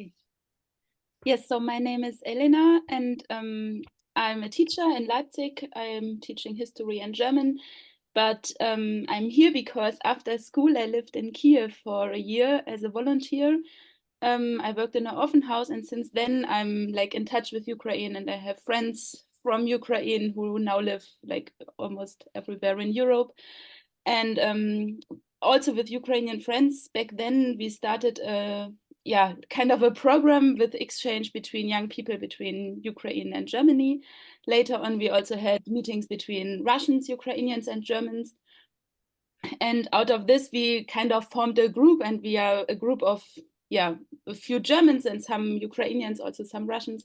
Okay. Yes, so my name is Elena, and I'm a teacher in Leipzig. I'm teaching history and German, but I'm here because after school I lived in Kiev for a year as a volunteer. I worked in an orphan house, and since then I'm like in touch with Ukraine, and I have friends from Ukraine who now live like almost everywhere in Europe. And also with Ukrainian friends, back then we started kind of a program with exchange between young people between Ukraine and Germany. Later on, we also had meetings between Russians, Ukrainians, and Germans. And out of this, we kind of formed a group, and we are a group of a few Germans and some Ukrainians, also some Russians,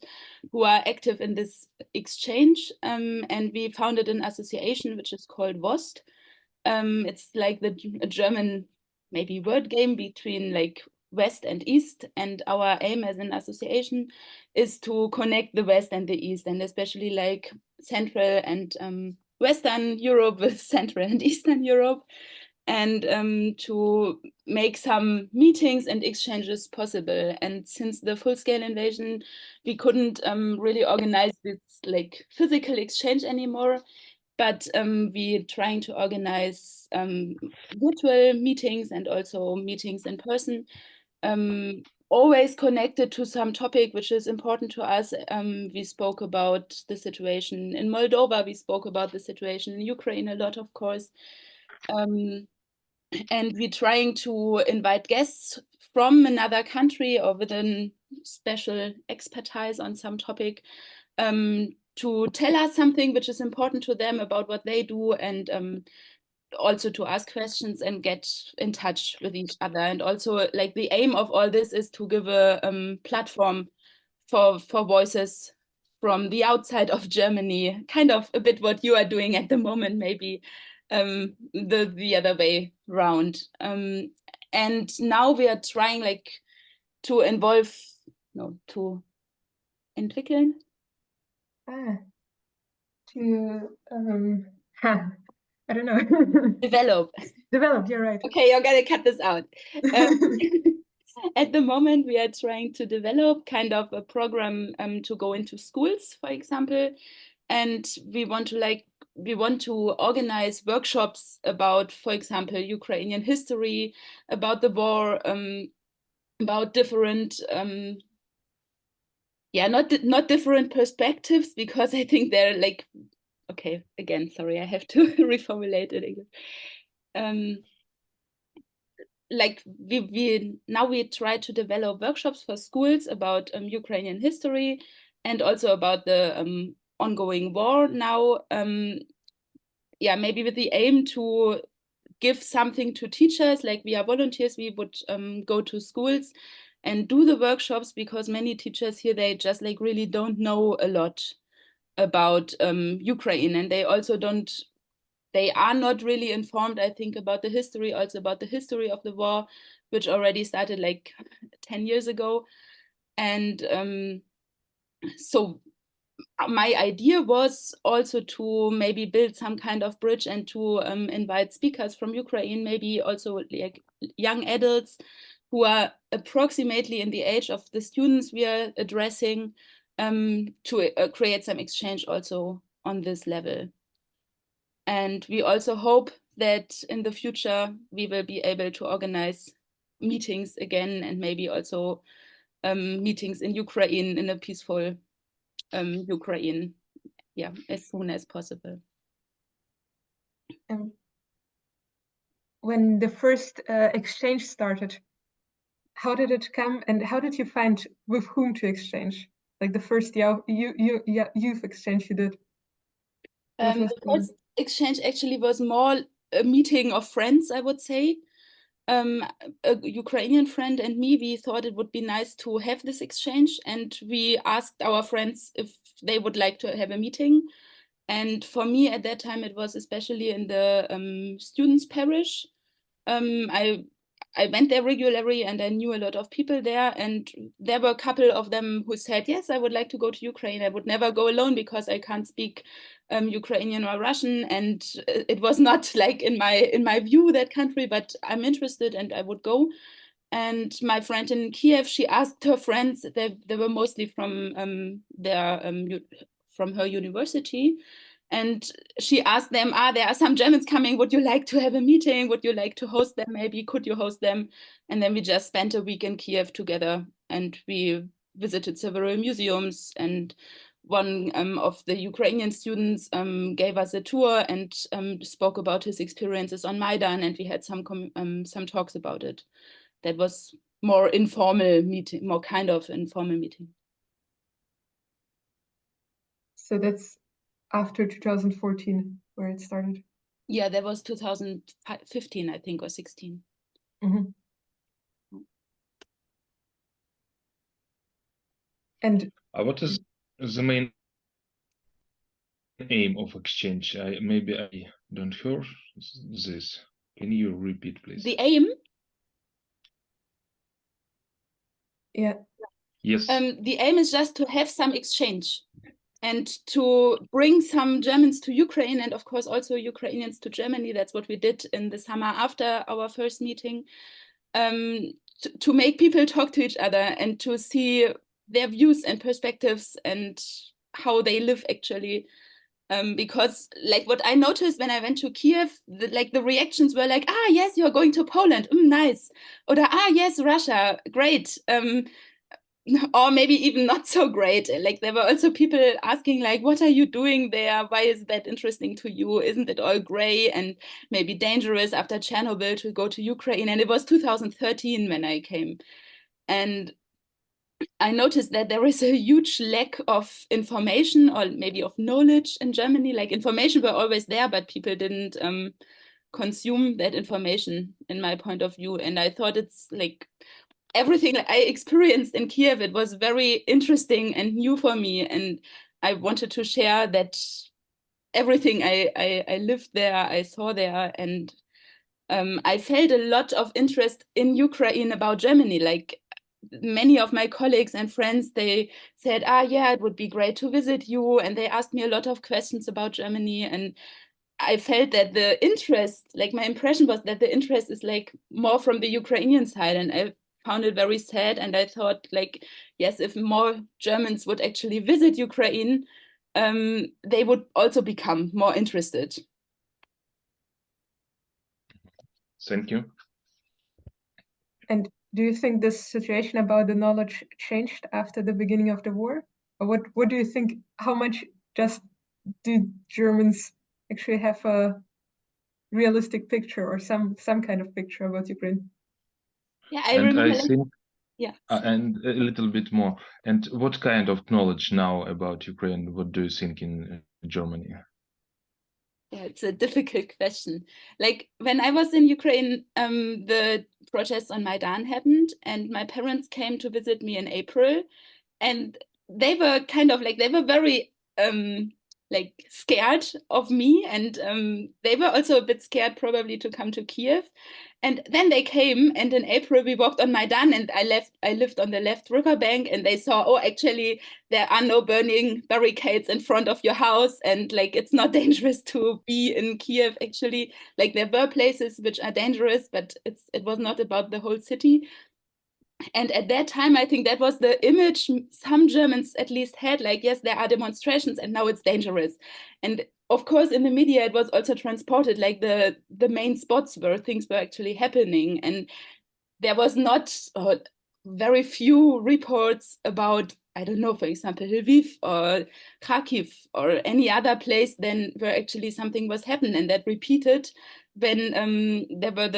who are active in this exchange. And we founded an association which is called Wost. It's like a German maybe word game between like West and East, and our aim as an association is to connect the West and the East, and especially like Central and Western Europe with Central and Eastern Europe, and to make some meetings and exchanges possible. And since the full-scale invasion, we couldn't really organize this like physical exchange anymore, but we're trying to organize virtual meetings and also meetings in person, always connected to some topic which is important to us. We spoke about the situation in Moldova, we spoke about the situation in Ukraine a lot, of course. And we're trying to invite guests from another country or with a special expertise on some topic, to tell us something which is important to them about what they do, and also to ask questions and get in touch with each other. And also, like, the aim of all this is to give a platform for voices from the outside of Germany, kind of a bit what you are doing at the moment, maybe the other way round. And now we are trying like to involve, no, to entwickeln. I don't know. Develop. Develop, you're right. Okay, you're gonna cut this out. At the moment, we are trying to develop kind of a program to go into schools, for example, and we want to organize workshops about, for example, Ukrainian history, about the war, about different not different perspectives, because I think they're like, okay, again, sorry, I have to reformulate it again. Like we try to develop workshops for schools about Ukrainian history, and also about the ongoing war now. Maybe with the aim to give something to teachers. Like, we are volunteers, we would go to schools and do the workshops, because many teachers here, they just like really don't know a lot about Ukraine, and they are not really informed, I think, about the history, also about the history of the war, which already started like 10 years ago. And so my idea was also to maybe build some kind of bridge, and to invite speakers from Ukraine, maybe also like young adults who are approximately in the age of the students we are addressing, to create some exchange also on this level. And we also hope that in the future we will be able to organize meetings again, and maybe also meetings in Ukraine, in a peaceful Ukraine, as soon as possible. When the first exchange started, how did it come, and how did you find with whom to exchange? Like the first youth exchange you did? The first exchange actually was more a meeting of friends, I would say. A Ukrainian friend and me, we thought it would be nice to have this exchange, and we asked our friends if they would like to have a meeting. And for me at that time, it was especially in the students' parish. I went there regularly, and I knew a lot of people there, and there were a couple of them who said, yes, I would like to go to Ukraine. I would never go alone because I can't speak Ukrainian or Russian, and it was not like in my view that country, but I'm interested and I would go. And my friend in Kiev, she asked her friends, they were mostly from from her university, and she asked them, there are some Germans coming, would you like to have a meeting? Would you like to host them? Maybe could you host them? And then we just spent a week in Kiev together, and we visited several museums, and one of the Ukrainian students gave us a tour and spoke about his experiences on Maidan, and we had some talks about it. That was more informal meeting, more kind of informal meeting. So that's after 2014 where it started? Yeah, that was 2015, I think, or 16. Mm-hmm. And what is the main aim of exchange? Maybe I don't hear this. Can you repeat, please? The aim? Yeah. Yes. The aim is just to have some exchange and to bring some Germans to Ukraine, and of course also Ukrainians to Germany. That's what we did in the summer after our first meeting, to make people talk to each other and to see their views and perspectives and how they live actually. Because like what I noticed when I went to Kiev, the reactions were like, yes, you're going to Poland, nice. Or yes, Russia, great. Or maybe even not so great. Like there were also people asking like, what are you doing there? Why is that interesting to you? Isn't it all gray and maybe dangerous after Chernobyl to go to Ukraine? And it was 2013 when I came. And I noticed that there is a huge lack of information or maybe of knowledge in Germany. Like information were always there, but people didn't consume that information in my point of view. And I thought it's like everything I experienced in Kiev, it was very interesting and new for me. And I wanted to share that everything I lived there, I saw there. And I felt a lot of interest in Ukraine about Germany. Like many of my colleagues and friends, they said, yeah, it would be great to visit you. And they asked me a lot of questions about Germany. And I felt that the interest, like my impression was that the interest is like more from the Ukrainian side. And I found it very sad. And I thought like, yes, if more Germans would actually visit Ukraine, they would also become more interested. Thank you. And do you think this situation about the knowledge changed after the beginning of the war? Or what do you think, how much just do Germans actually have a realistic picture or some kind of picture about Ukraine? Yeah, I remember. I think, yeah. And a little bit more. And what kind of knowledge now about Ukraine? What do you think in Germany? Yeah, it's a difficult question. Like when I was in Ukraine, the protests on Maidan happened, and my parents came to visit me in April, and they were kind of like, they were very like scared of me, and they were also a bit scared probably to come to Kiev. And then they came, and in April we walked on Maidan, and I lived on the left riverbank, and they saw, actually there are no burning barricades in front of your house, and like it's not dangerous to be in Kiev actually. Like there were places which are dangerous, but it was not about the whole city. And at that time, I think that was the image some Germans at least had, like, yes, there are demonstrations and now it's dangerous. And of course, in the media, it was also transported like the main spots where things were actually happening. And there was not very few reports about, I don't know, for example, Lviv or Kharkiv or any other place than where actually something was happening. And that repeated when there were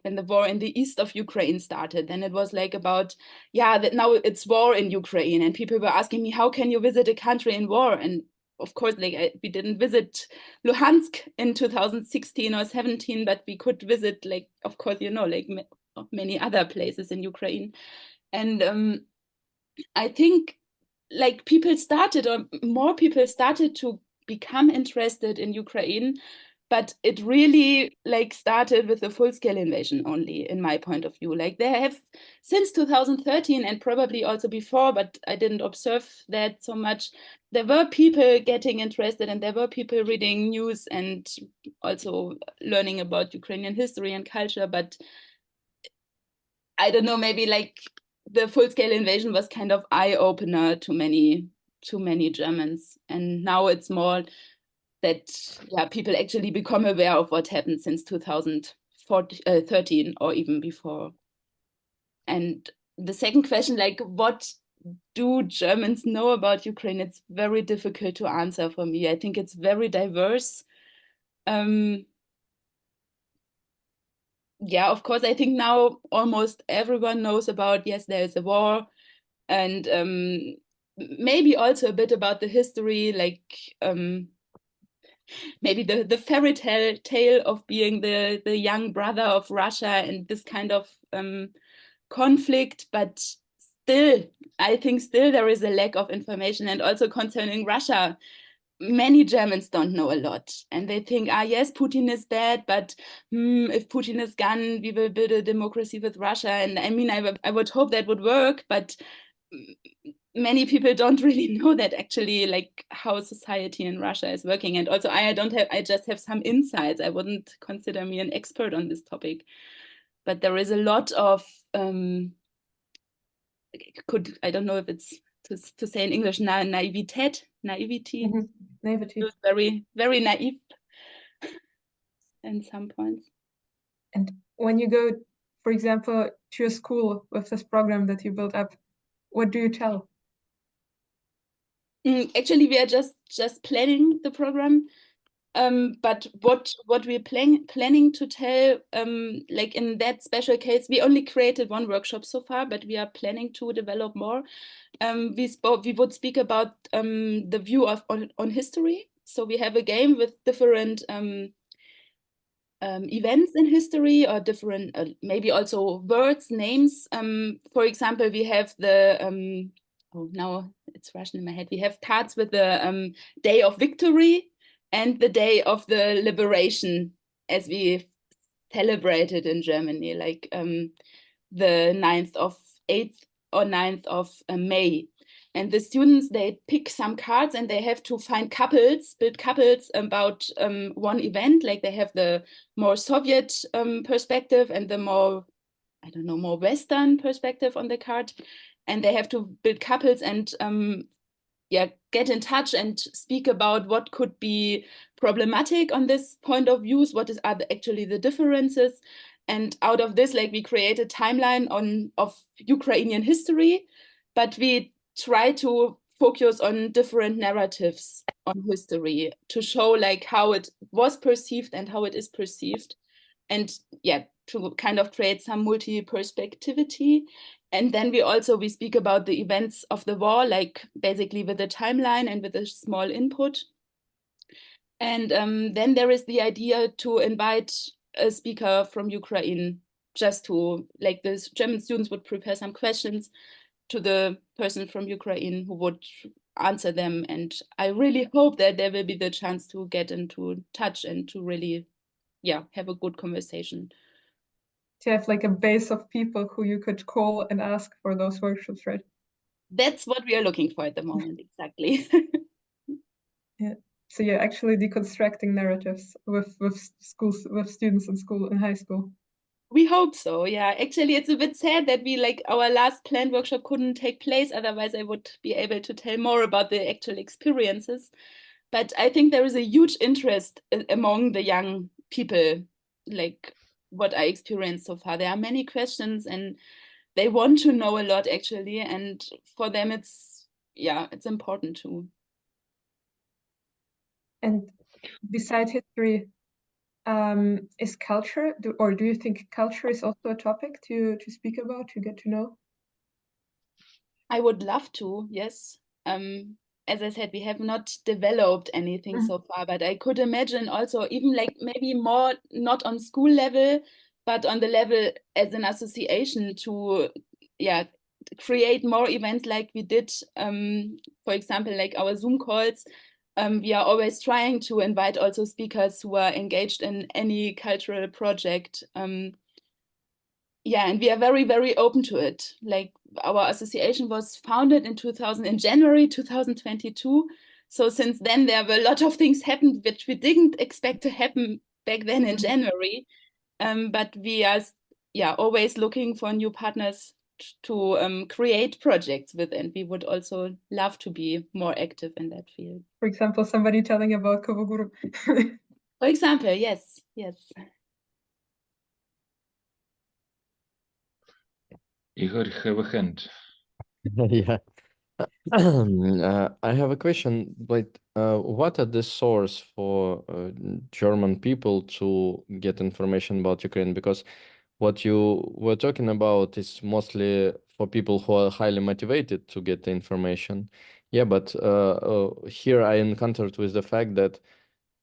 when the war in the east of Ukraine started. Then it was like about, that now it's war in Ukraine, and people were asking me, how can you visit a country in war? And of course, we didn't visit Luhansk in 2016 or 17, but we could visit, like, of course, many other places in Ukraine. And I think like more people started to become interested in Ukraine, but it really like started with the full-scale invasion only, in my point of view. Like they have since 2013 and probably also before, but I didn't observe that so much. There were people getting interested, and there were people reading news and also learning about Ukrainian history and culture, but I don't know, maybe like the full-scale invasion was kind of eye-opener to many Germans. And now it's more that people actually become aware of what happened since 2013 or even before. And the second question, like, what do Germans know about Ukraine? It's very difficult to answer for me. I think it's very diverse. Yeah, of course, I think now almost everyone knows about, yes, there is a war, and maybe also a bit about the history, like maybe the fairy tale of being the young brother of Russia and this kind of conflict, but still, I think still there is a lack of information. And also concerning Russia, many Germans don't know a lot, and they think, yes, Putin is bad, but if Putin is gone, we will build a democracy with Russia. And I mean, I would hope that would work, but many people don't really know that actually, like, how society in Russia is working. And also I just have some insights. I wouldn't consider me an expert on this topic, but there is a lot of I don't know if it's to say in English, naivety. Mm-hmm. Naivety. It was very, very naive in some points. And when you go, for example, to a school with this program that you built up, what do you tell? Actually, we are just planning the program. But what we're planning to tell, like in that special case, we only created one workshop so far, but we are planning to develop more. We would speak about the view on history. So we have a game with different events in history, or different maybe also words, names. For example, we have the oh, now it's Russian in my head. We have cards with the Day of Victory and the Day of the Liberation, as we celebrated in Germany, like the 8th or 9th of May. And the students, they pick some cards and they have to build couples about one event. Like they have the more Soviet perspective and the more, I don't know, more Western perspective on the card. And they have to build couples and get in touch and speak about what could be problematic on this point of views, what are actually the differences. And out of this, like, we create a timeline of Ukrainian history, but we try to focus on different narratives on history to show like how it was perceived and how it is perceived, and to kind of create some multi-perspectivity. And then we speak about the events of the war, like basically with the timeline and with a small input. And then there is the idea to invite a speaker from Ukraine, just to, like, the German students would prepare some questions to the person from Ukraine who would answer them. And I really hope that there will be the chance to get into touch and to really, have a good conversation. To have like a base of people who you could call and ask for those workshops, right? That's what we are looking for at the moment, exactly. Yeah. So you're actually deconstructing narratives with schools, with students in high school. We hope so, yeah. Actually, it's a bit sad that our last planned workshop couldn't take place. Otherwise, I would be able to tell more about the actual experiences. But I think there is a huge interest among the young people, like what I experienced so far. There are many questions and they want to know a lot, actually. And for them, it's important too. And besides history, is culture, or do you think culture is also a topic to speak about, to get to know? I would love to, yes. As I said, we have not developed anything so far, but I could imagine also even like maybe more not on school level, but on the level as an association to create more events like we did. For example, like our Zoom calls. We are always trying to invite also speakers who are engaged in any cultural project. And we are very, very open to it. Like, our association was founded in January 2022. So since then, there were a lot of things happened which we didn't expect to happen back then in January. But we are yeah, always looking for new partners to create projects with, and we would also love to be more active in that field. For example, somebody telling about Koboguru. For example, yes, yes. Igor, have a hand. Yeah. I have a question, but what are the source for German people to get information about Ukraine? Because what you were talking about is mostly for people who are highly motivated to get the information. Yeah, but here I encountered with the fact that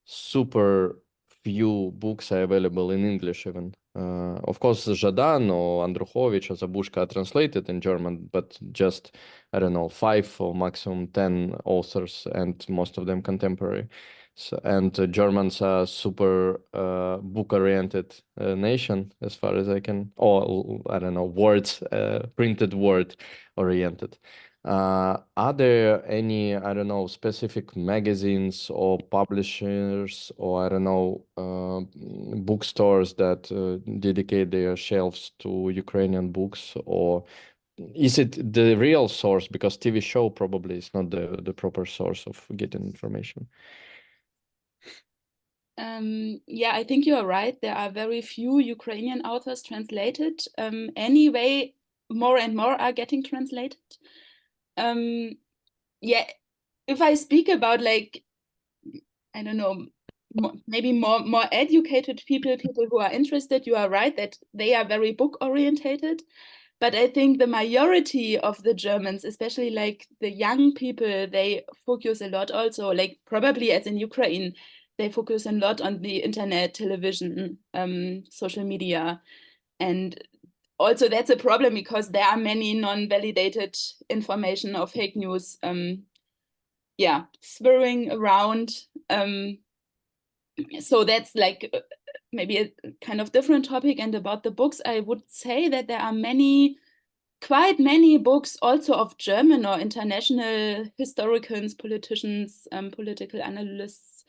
super few books are available in English even. Of course, Žadan or Andruchovich or Zabushka are translated in German, but just, I don't know, 5 or maximum 10 authors, and most of them contemporary. So, and Germans are super book-oriented nation, as far as I can, or I don't know, words, printed word oriented. Are there any, I don't know, specific magazines or publishers or, I don't know, bookstores that dedicate their shelves to Ukrainian books? Or is it the real source? Because TV show probably is not the proper source of getting information. Yeah, I think you are right. There are very few Ukrainian authors translated. Anyway, more and more are getting translated. Yeah, if I speak about, like, I don't know, maybe more educated people who are interested, you are right that they are very book orientated. But I think the majority of the Germans, especially like the young people, they focus a lot also, like probably as in Ukraine, they focus a lot on the internet, television, social media. And also that's a problem because there are many non-validated information or fake news yeah, swirling around. So that's like maybe a kind of different topic. And about the books, I would say that there are quite many books also of German or international historians, politicians, political analysts,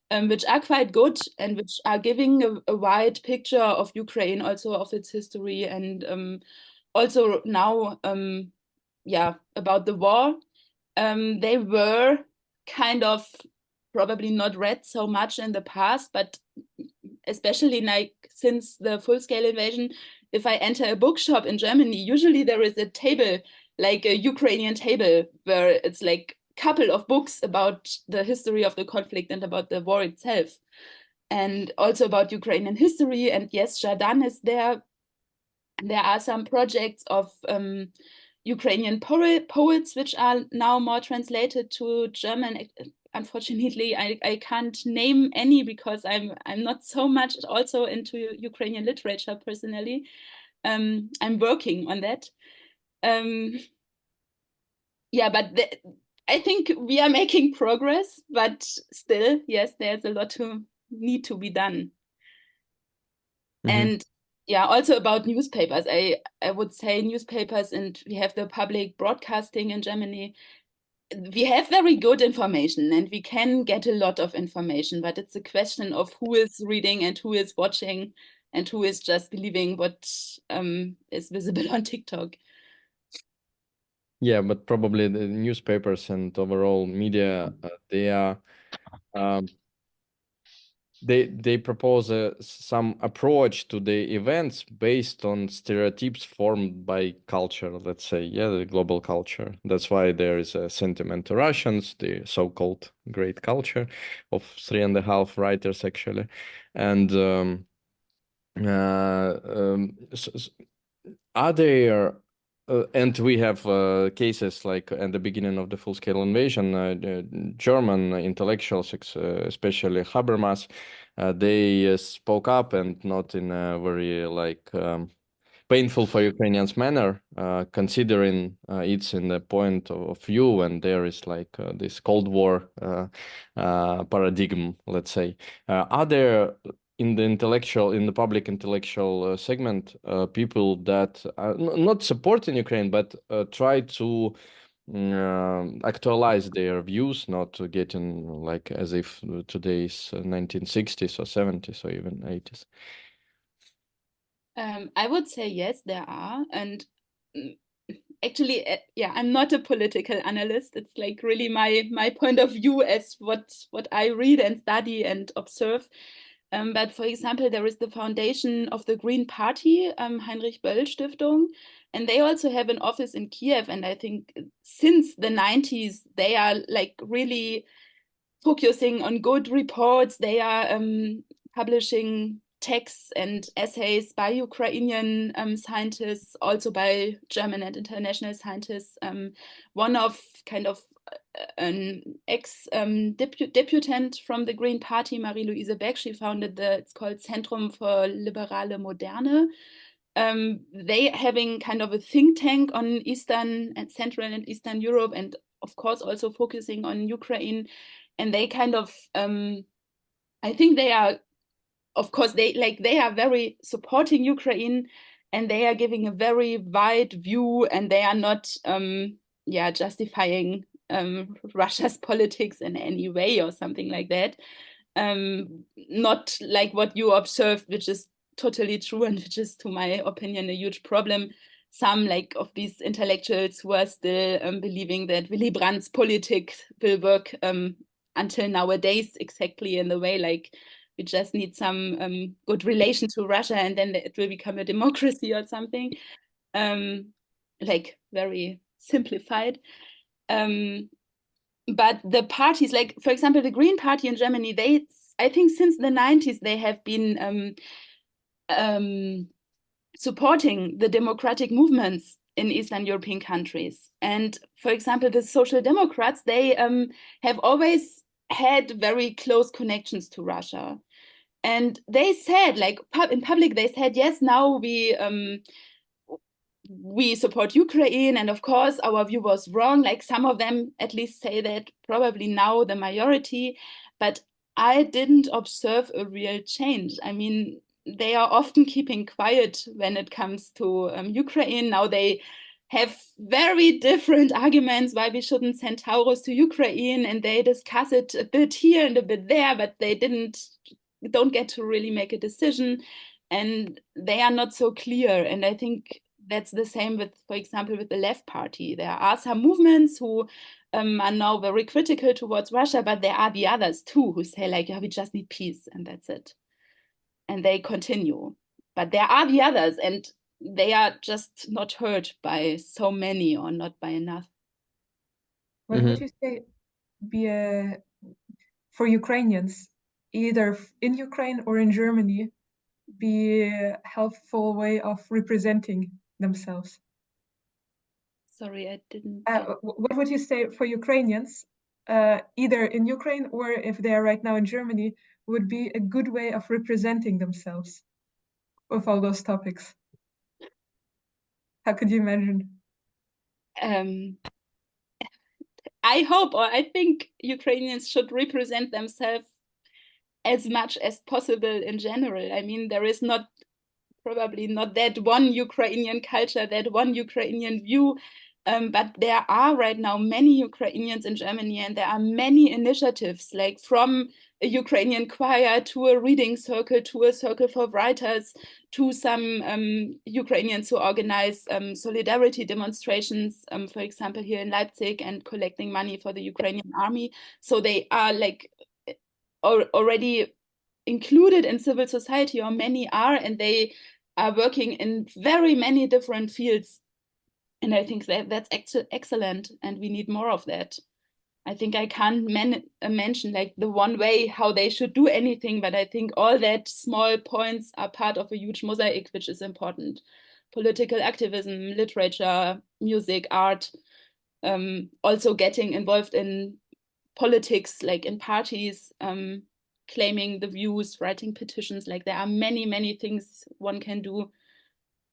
which are quite good and which are giving a wide picture of Ukraine, also of its history, and also now, yeah, about the war. They were kind of probably not read so much in the past, but especially like since the full-scale invasion, if I enter a bookshop in Germany, usually there is a table, like a Ukrainian table, where it's like a couple of books about the history of the conflict and about the war itself, and also about Ukrainian history. And yes, Žadan is there. There are some projects of Ukrainian poets, which are now more translated to German. Unfortunately, I can't name any because I'm not so much also into Ukrainian literature personally. I'm working on that. Yeah, but I think we are making progress, but still, yes, there's a lot to need to be done. And yeah, also about newspapers, I would say newspapers, and we have the public broadcasting in Germany. We have very good information and we can get a lot of information, but it's a question of who is reading and who is watching and who is just believing what is visible on TikTok. Yeah, but probably the newspapers and overall media, they are they propose some approach to the events based on stereotypes formed by culture, let's say, yeah, the global culture. That's why there is a sentiment to Russians, the so-called great culture of 3.5 writers, actually. And are there and we have cases like at the beginning of the full-scale invasion, German intellectuals, especially Habermas, they spoke up, and not in a very like painful for Ukrainians manner, considering it's in the point of view, and there is like this Cold War paradigm, let's say. Are there in the public intellectual segment, people that are not supporting Ukraine, but try to actualize their views, not getting like as if today's 1960s or 70s or even 80s? I would say yes, there are. And actually, yeah, I'm not a political analyst. It's like really my point of view as what I read and study and observe. But for example, there is the foundation of the Green Party, Heinrich Böll Stiftung, and they also have an office in Kiev. And I think since the 90s, they are like really focusing on good reports. They are publishing texts and essays by Ukrainian scientists, also by German and international scientists. One of kind of an ex-deputant from the Green Party, Marie-Louise Beck, she founded it's called Zentrum für Liberale Moderne. They having kind of a think tank on Eastern and Central and Eastern Europe, and of course also focusing on Ukraine. And they kind of, I think they are, of course, they are very supporting Ukraine, and they are giving a very wide view, and they are not, justifying Russia's politics in any way or something like that. Not like what you observed, which is totally true, and which is, to my opinion, a huge problem. Some like of these intellectuals who are still believing that Willy Brandt's politics will work until nowadays, exactly in the way like we just need some good relation to Russia and then it will become a democracy or something, like very simplified. But the parties, like for example, the Green Party in Germany, I think since the 90s, they have been supporting the democratic movements in Eastern European countries. And for example, the Social Democrats, they have always had very close connections to Russia. And they said, like in public, they said, yes, now we support Ukraine, and of course our view was wrong. Like some of them at least say that, probably now the majority, but I didn't observe a real change. I mean, they are often keeping quiet when it comes to Ukraine. Now they have very different arguments why we shouldn't send Taurus to Ukraine, and they discuss it a bit here and a bit there, but they don't get to really make a decision, and they are not so clear. And I think that's the same with, for example, with the left party. There are some movements who are now very critical towards Russia, but there are the others too who say like, yeah, we just need peace and that's it. And they continue. But there are the others, and they are just not heard by so many or not by enough. What would you say be for Ukrainians, either in Ukraine or in Germany, be a helpful way of representing themselves? Sorry, I didn't. What would you say for Ukrainians, either in Ukraine or if they are right now in Germany, would be a good way of representing themselves with all those topics? How could you imagine? I hope, or I think Ukrainians should represent themselves as much as possible in general. I mean, there is probably not that one Ukrainian culture, that one Ukrainian view, but there are right now many Ukrainians in Germany, and there are many initiatives, like from a Ukrainian choir to a reading circle to a circle for writers to some Ukrainians who organize solidarity demonstrations, for example, here in Leipzig, and collecting money for the Ukrainian army. So they are like already included in civil society, or many are, and they are working in very many different fields. And I think that's excellent, and we need more of that. I think I can't mention like the one way how they should do anything, but I think all that small points are part of a huge mosaic, which is important. Political activism, literature, music, art, also getting involved in politics, like in parties, claiming the views, writing petitions. Like there are many, many things one can do,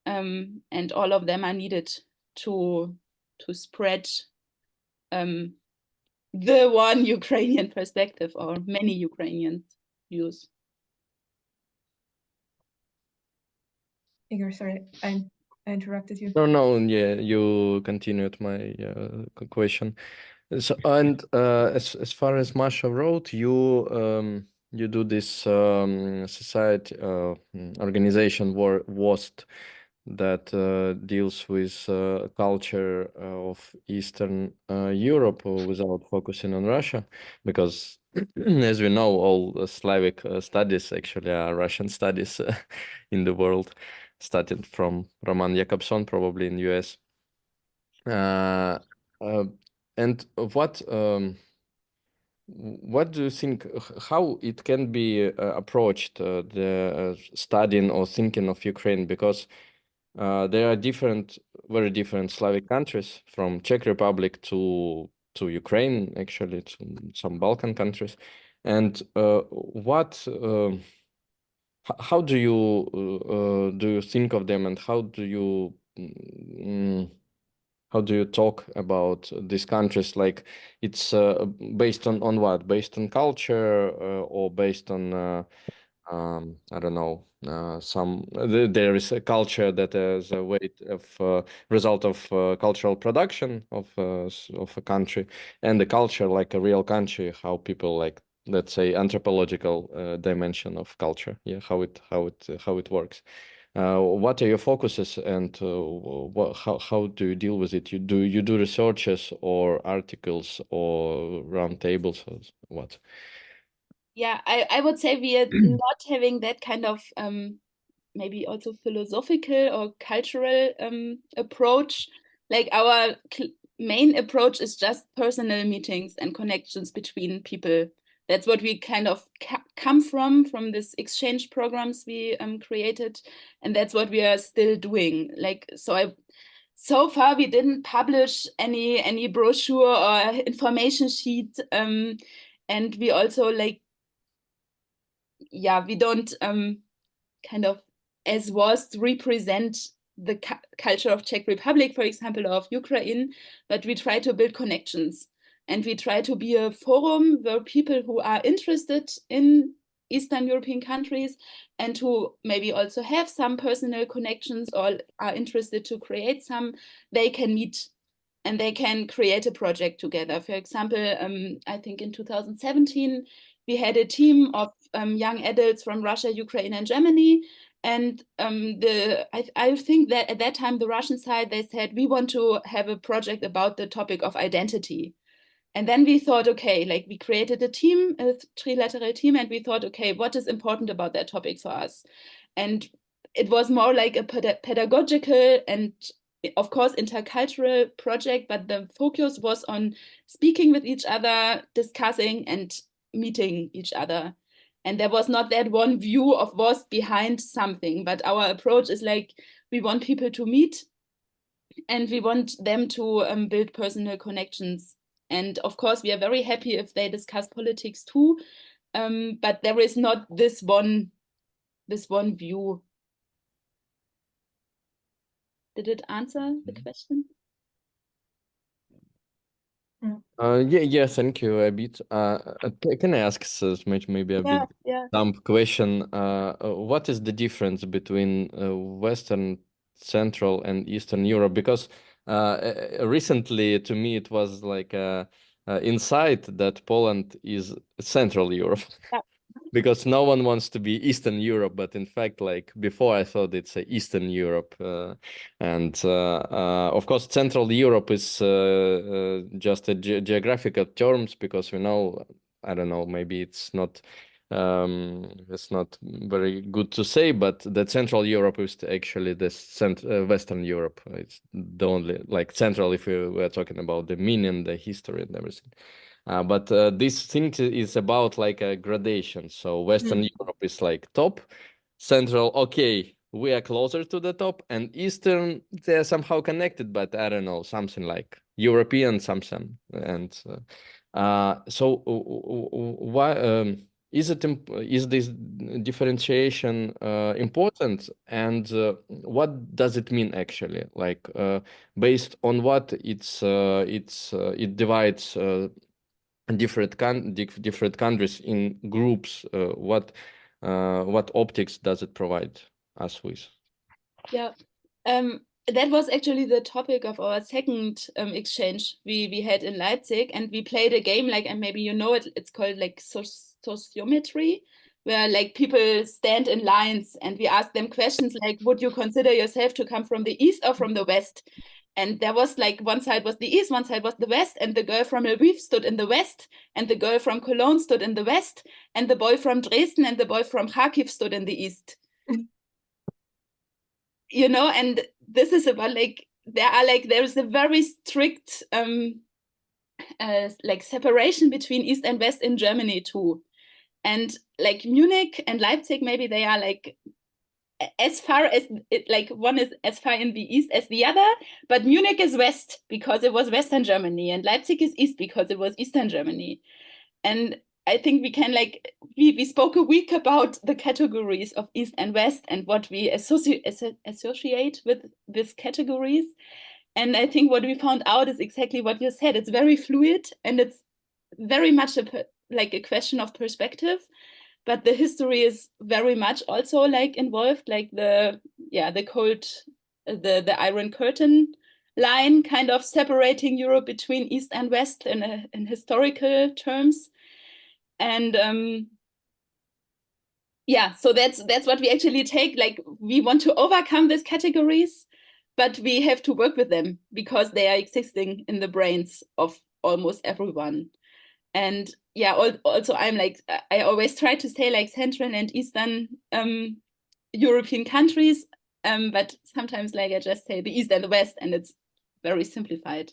and all of them are needed to spread the one Ukrainian perspective, or many Ukrainian views. Igor, sorry, I interrupted you. No, yeah, you continued my question. So, and as far as Masha wrote, you you do this society organization Wost that deals with culture of Eastern Europe without focusing on Russia, because as we know, all Slavic studies actually are Russian studies in the world, started from Roman Jakobson, probably in US. And what do you think, how it can be approached, the studying or thinking of Ukraine? Because there are very different Slavic countries, from Czech Republic to Ukraine, actually, to some Balkan countries. And how do you think of them, and how do you talk about these countries? Like, it's based on what? Based on culture, or based on I don't know, there is a culture that is a weight of result of cultural production of a country, and the culture, like a real country, how people, like, let's say, anthropological dimension of culture, yeah, how it works. What are your focuses, and how do you deal with it? You do researches or articles or round tables, or what? Yeah, I would say we are not having that kind of maybe also philosophical or cultural approach. Like, our main approach is just personal meetings and connections between people. That's what we kind of come from this exchange programs we created, and that's what we are still doing. Like, so far we didn't publish any brochure or information sheet, and we also, like, yeah, we don't kind of, as Wost, represent the culture of Czech Republic, for example, or of Ukraine, but we try to build connections, and we try to be a forum where people who are interested in Eastern European countries and who maybe also have some personal connections or are interested to create some, they can meet and they can create a project together. For example, I think in 2017, we had a team of young adults from Russia, Ukraine, and Germany. And I think that at that time, the Russian side, they said, we want to have a project about the topic of identity. And then we thought, okay, like, we created a team, a trilateral team, and we thought, okay, what is important about that topic for us? And it was more like a pedagogical and, of course, intercultural project, but the focus was on speaking with each other, discussing and meeting each other. And there was not that one view of Wost behind something, but our approach is like, we want people to meet and we want them to build personal connections. And of course, we are very happy if they discuss politics too, but there is not this one view. Did it answer the question? Yeah, thank you a bit. Can I ask maybe a bit dumb question? What is the difference between Western, Central, and Eastern Europe? Because recently, to me, it was like insight that Poland is Central Europe. Yeah. Because no one wants to be Eastern Europe, but in fact, like, before, I thought it's Eastern Europe, and of course, Central Europe is just a geographical terms, because we know, I don't know, maybe it's not very good to say, but the Central Europe is actually the Western Europe. It's the only, like, Central if we were talking about the meaning, the history, and everything. But this thing is about like a gradation. So Western Europe is like top, Central, okay, we are closer to the top, and Eastern, they're somehow connected, but I don't know, something like European something. And so why is this differentiation important, and what does it mean actually? Like, based on what it divides different countries in groups. What optics does it provide us with? Yeah, that was actually the topic of our second exchange we had in Leipzig, and we played a game, like, and maybe you know it. It's called like sociometry, where like people stand in lines and we ask them questions like, would you consider yourself to come from the East or from the West? And there was like, one side was the East, one side was the West, and the girl from Lviv stood in the West, and the girl from Cologne stood in the West, and the boy from Dresden and the boy from Kharkiv stood in the East. You know, and this is about like, there's a very strict like separation between East and West in Germany too. And like Munich and Leipzig, maybe they are like as far as it, like one is as far in the East as the other, but Munich is West because it was Western Germany, and Leipzig is East because it was Eastern Germany. And I think we can like, we spoke a week about the categories of East and West and what we associate with these categories. And I think what we found out is exactly what you said. It's very fluid, and it's very much like a question of perspective. But the history is very much also like involved, like the Iron Curtain line, kind of separating Europe between East and West in historical terms. And yeah, so that's what we actually take. Like, we want to overcome these categories, but we have to work with them because they are existing in the brains of almost everyone. And yeah, also I'm like, I always try to say like Central and Eastern European countries, but sometimes like I just say the East and the West, and it's very simplified.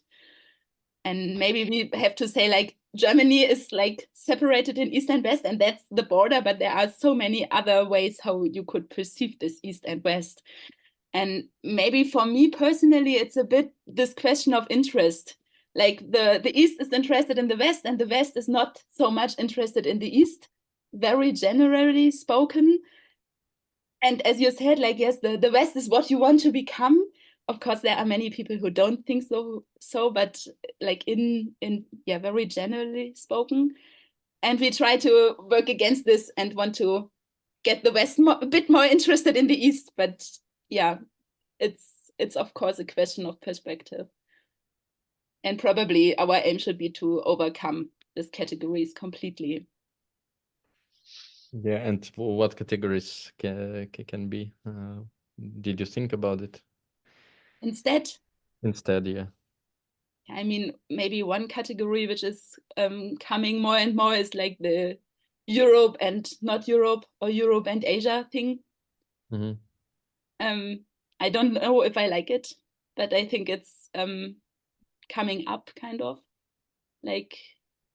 And maybe we have to say like Germany is like separated in East and West, and that's the border, but there are so many other ways how you could perceive this East and West. And maybe for me personally, it's a bit this question of interest. Like the East is interested in the West, and the West is not so much interested in the East, very generally spoken. And as you said, like, yes, the West is what you want to become. Of course, there are many people who don't think so, but like in very generally spoken. And we try to work against this and want to get the West a bit more interested in the East. But yeah, it's of course a question of perspective. And probably our aim should be to overcome these categories completely. Yeah, and what categories can be? Did you think about it? Instead, yeah. I mean, maybe one category which is coming more and more is like the Europe and not Europe, or Europe and Asia thing. Mm-hmm. I don't know if I like it, but I think it's coming up, kind of. Like,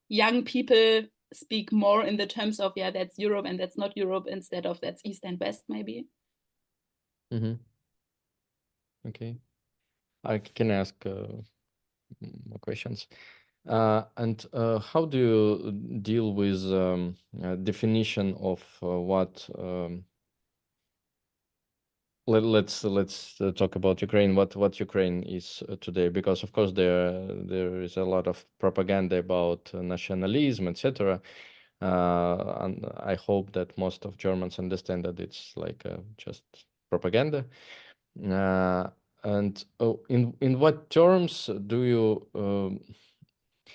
young people speak more in the terms of, yeah, that's Europe and that's not Europe, instead of that's East and West, maybe. Mm-hmm. Okay. I can ask more questions. And how do you deal with definition of what let's talk about Ukraine, what Ukraine is today, because of course there is a lot of propaganda about nationalism, etc. And I hope that most of Germans understand that it's like just propaganda. And in what terms do you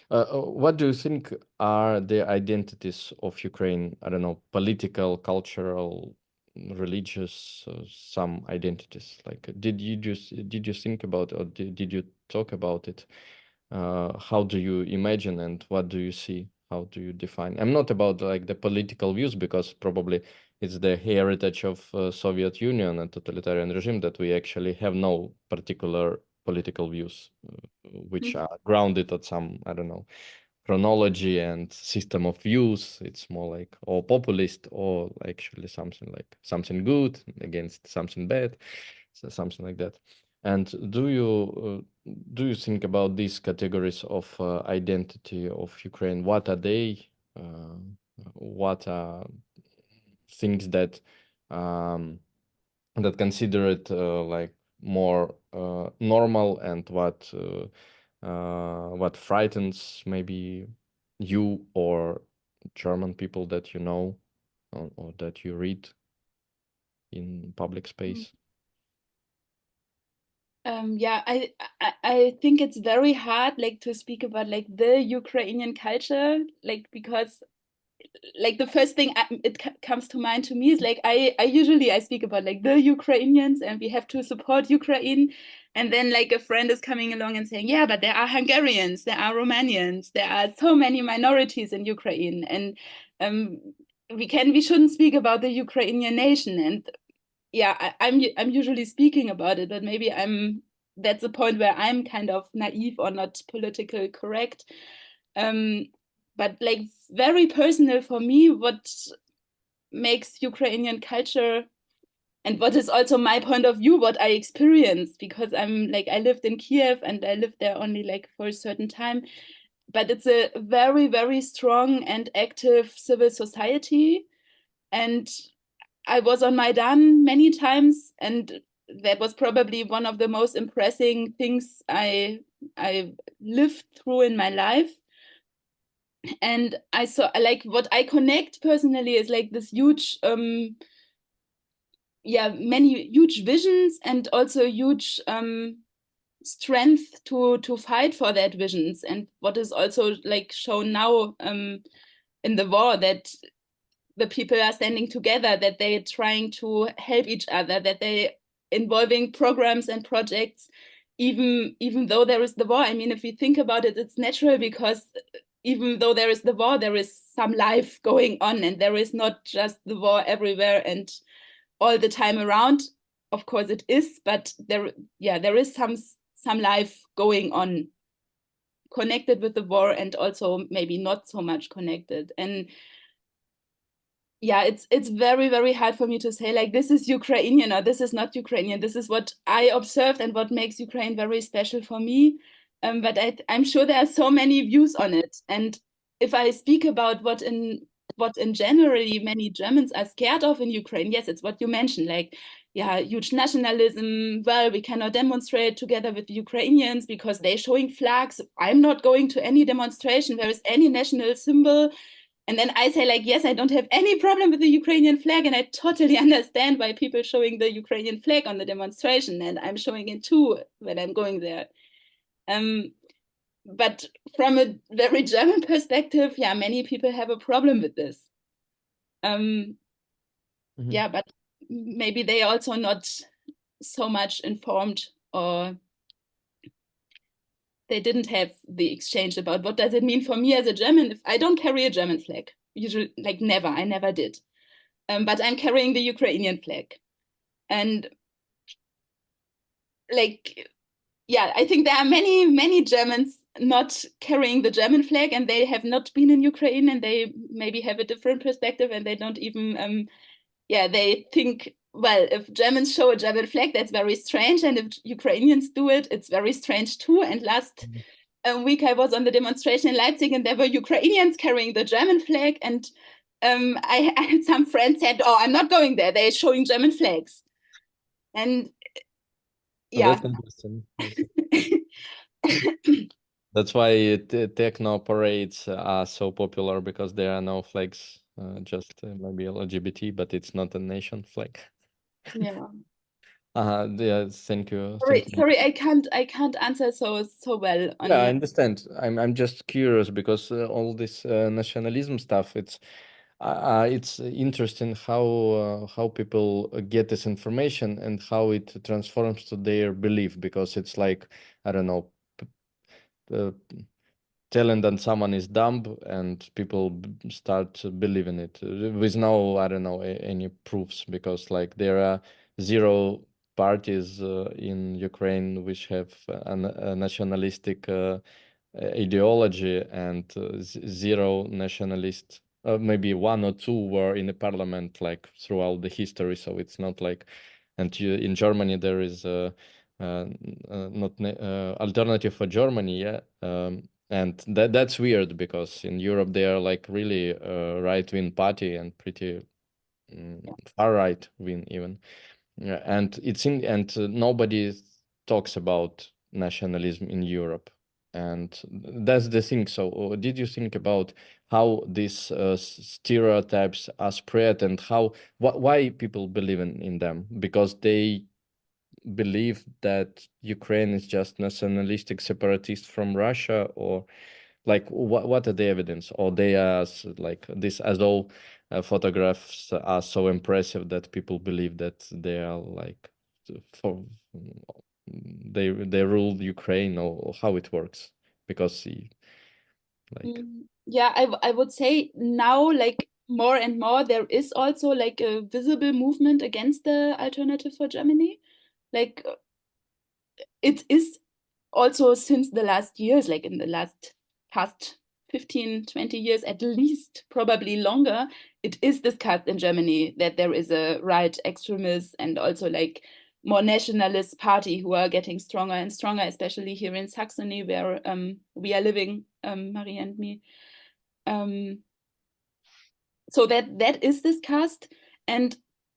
what do you think are the identities of Ukraine? I don't know, political, cultural, religious, some identities. Like, did you think about, or did you talk about it? How do you imagine, and what do you see? How do you define? I'm not about like the political views, because probably it's the heritage of Soviet Union and totalitarian regime that we actually have no particular political views, which are grounded at some, I don't know, chronology and system of views. It's more like or populist, or actually something like something good against something bad, so something like that. And do you think about these categories of identity of Ukraine? What are they? What are things that that consider it like more normal, and what frightens maybe you or German people that you know, or that you read in public space? Yeah, I think it's very hard like to speak about like the Ukrainian culture, like, because like the first thing comes to mind to me is like I usually speak about like the Ukrainians and we have to support Ukraine, and then like a friend is coming along and saying, yeah, but there are Hungarians, there are Romanians, there are so many minorities in Ukraine, and we shouldn't speak about the Ukrainian nation. And yeah, I'm usually speaking about it, but maybe that's the point where I'm kind of naive or not politically correct. But like very personal for me, what makes Ukrainian culture and what is also my point of view, what I experienced, because I lived in Kiev and I lived there only like for a certain time, but it's a very, very strong and active civil society. And I was on Maidan many times, and that was probably one of the most impressive things I lived through in my life. And I saw like what I connect personally is like this huge many huge visions and also huge strength to fight for that visions. And what is also like shown now in the war, that the people are standing together, that they're trying to help each other, that they involving programs and projects, even though there is the war. I mean, if you think about it, it's natural, because even though there is the war, there is some life going on, and there is not just the war everywhere and all the time around. Of course it is, but there is some life going on connected with the war, and also maybe not so much connected. And yeah, it's very, very hard for me to say like this is Ukrainian or this is not Ukrainian. This is what I observed and what makes Ukraine very special for me. But I'm sure there are so many views on it. And if I speak about what in generally many Germans are scared of in Ukraine, yes, it's what you mentioned, like, yeah, huge nationalism. Well, we cannot demonstrate together with the Ukrainians because they're showing flags. I'm not going to any demonstration where is any national symbol. And then I say like, yes, I don't have any problem with the Ukrainian flag, and I totally understand why people showing the Ukrainian flag on the demonstration, and I'm showing it too when I'm going there. But from a very German perspective, yeah, many people have a problem with this. Yeah, but maybe they also not so much informed, or they didn't have the exchange about what does it mean for me as a German if I don't carry a German flag. Usually, like never, I never did. But I'm carrying the Ukrainian flag. And like, yeah, I think there are many, many Germans not carrying the German flag, and they have not been in Ukraine, and they maybe have a different perspective, and they don't even, they think, well, if Germans show a German flag, that's very strange. And if Ukrainians do it, it's very strange too. And last week I was on the demonstration in Leipzig, and there were Ukrainians carrying the German flag. And I had some friends said, oh, I'm not going there. They're showing German flags. And yeah. That's interesting. That's why techno parades are so popular, because there are no flags, just maybe LGBT, but it's not a nation flag. Yeah. Yeah, thank you. Sorry, I can't answer so well on Yeah, I that. understand. I'm just curious, because all this nationalism stuff, it's interesting how people get this information and how it transforms to their belief, because it's like, I don't know, telling that someone is dumb, and people start believing it with no, I don't know, any proofs, because like there are zero parties in Ukraine which have a nationalistic ideology, and zero nationalist, maybe one or two were in the parliament like throughout the history. So it's not like, and in Germany there is not alternative for Germany, yeah. And that's weird, because in Europe they are like really right-wing party, and pretty far right-wing even. Yeah, and nobody talks about nationalism in Europe, and that's the thing. So did you think about how these stereotypes are spread, and why people believe in them? Because they believe that Ukraine is just nationalistic separatist from Russia, or Like, what are the evidence? Or they are like this, as though photographs are so impressive that people believe that they are like they ruled Ukraine, or how it works? Because like yeah, I would say now, like, more and more there is also like a visible movement against the alternative for Germany. Like, it is also since the last years, like in the past 15, 20 years at least, probably longer, it is discussed in Germany that there is a right extremist and also like more nationalist party who are getting stronger and stronger, especially here in Saxony, where we are living, Marie and me. So that is discussed. And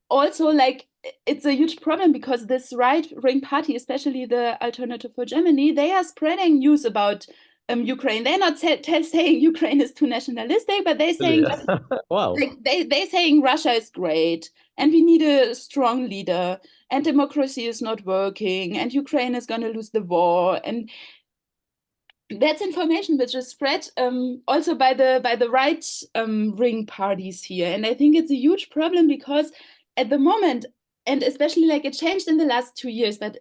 also, like, it's a huge problem because this right-wing party, especially the Alternative for Germany, they are spreading news about Ukraine. They're not saying Ukraine is too nationalistic, but they're saying wow, like they're saying Russia is great and we need a strong leader and democracy is not working and Ukraine is going to lose the war. And that's information which is spread also by the right wing parties here. And I think it's a huge problem because at the moment, and especially like it changed in the last 2 years, but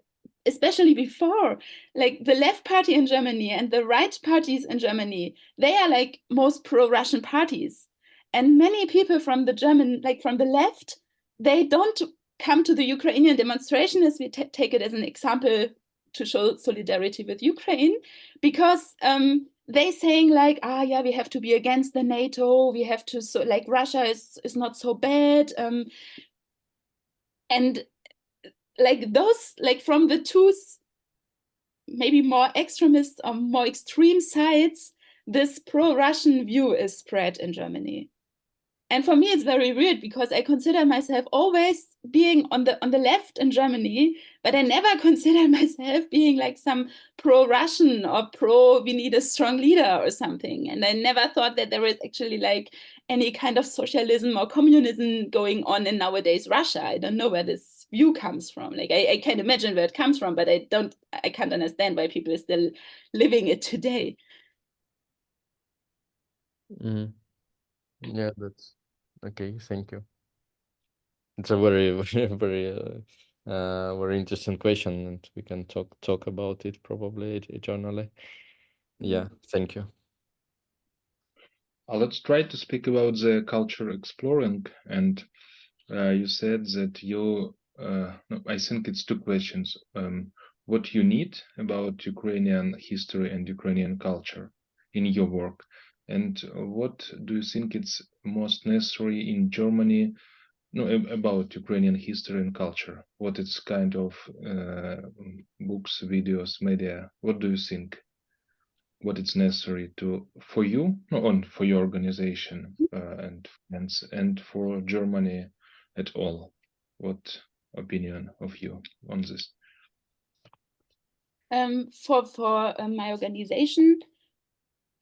especially before, like the left party in Germany and the right parties in Germany, they are like most pro-Russian parties. And many people from the German, like from the left, they don't come to the Ukrainian demonstration, as we take it as an example to show solidarity with Ukraine, because they saying like, yeah, we have to be against the NATO, we have to, so like Russia is not so bad. And like those, like from the two maybe more extremist or more extreme sides, this pro-Russian view is spread in Germany. And for me, it's very weird because I consider myself always being on the left in Germany, but I never consider myself being like some pro-Russian or we need a strong leader or something. And I never thought that there is actually like any kind of socialism or communism going on in nowadays Russia. I don't know where this view comes from. Like I can't imagine where it comes from, but I can't understand why people are still living it today. Yeah, that's okay. Thank you. It's a very, very, very interesting question, and we can talk about it probably eternally. Yeah, thank you. Let's try to speak about the culture exploring. And you said that you, I think it's two questions. What you need about Ukrainian history and Ukrainian culture in your work, and what do you think it's most necessary in Germany? No, about Ukrainian history and culture. What it's kind of books, videos, media. What do you think? What it's necessary for you, for your organization and for Germany at all? What opinion of you on this? For my organization,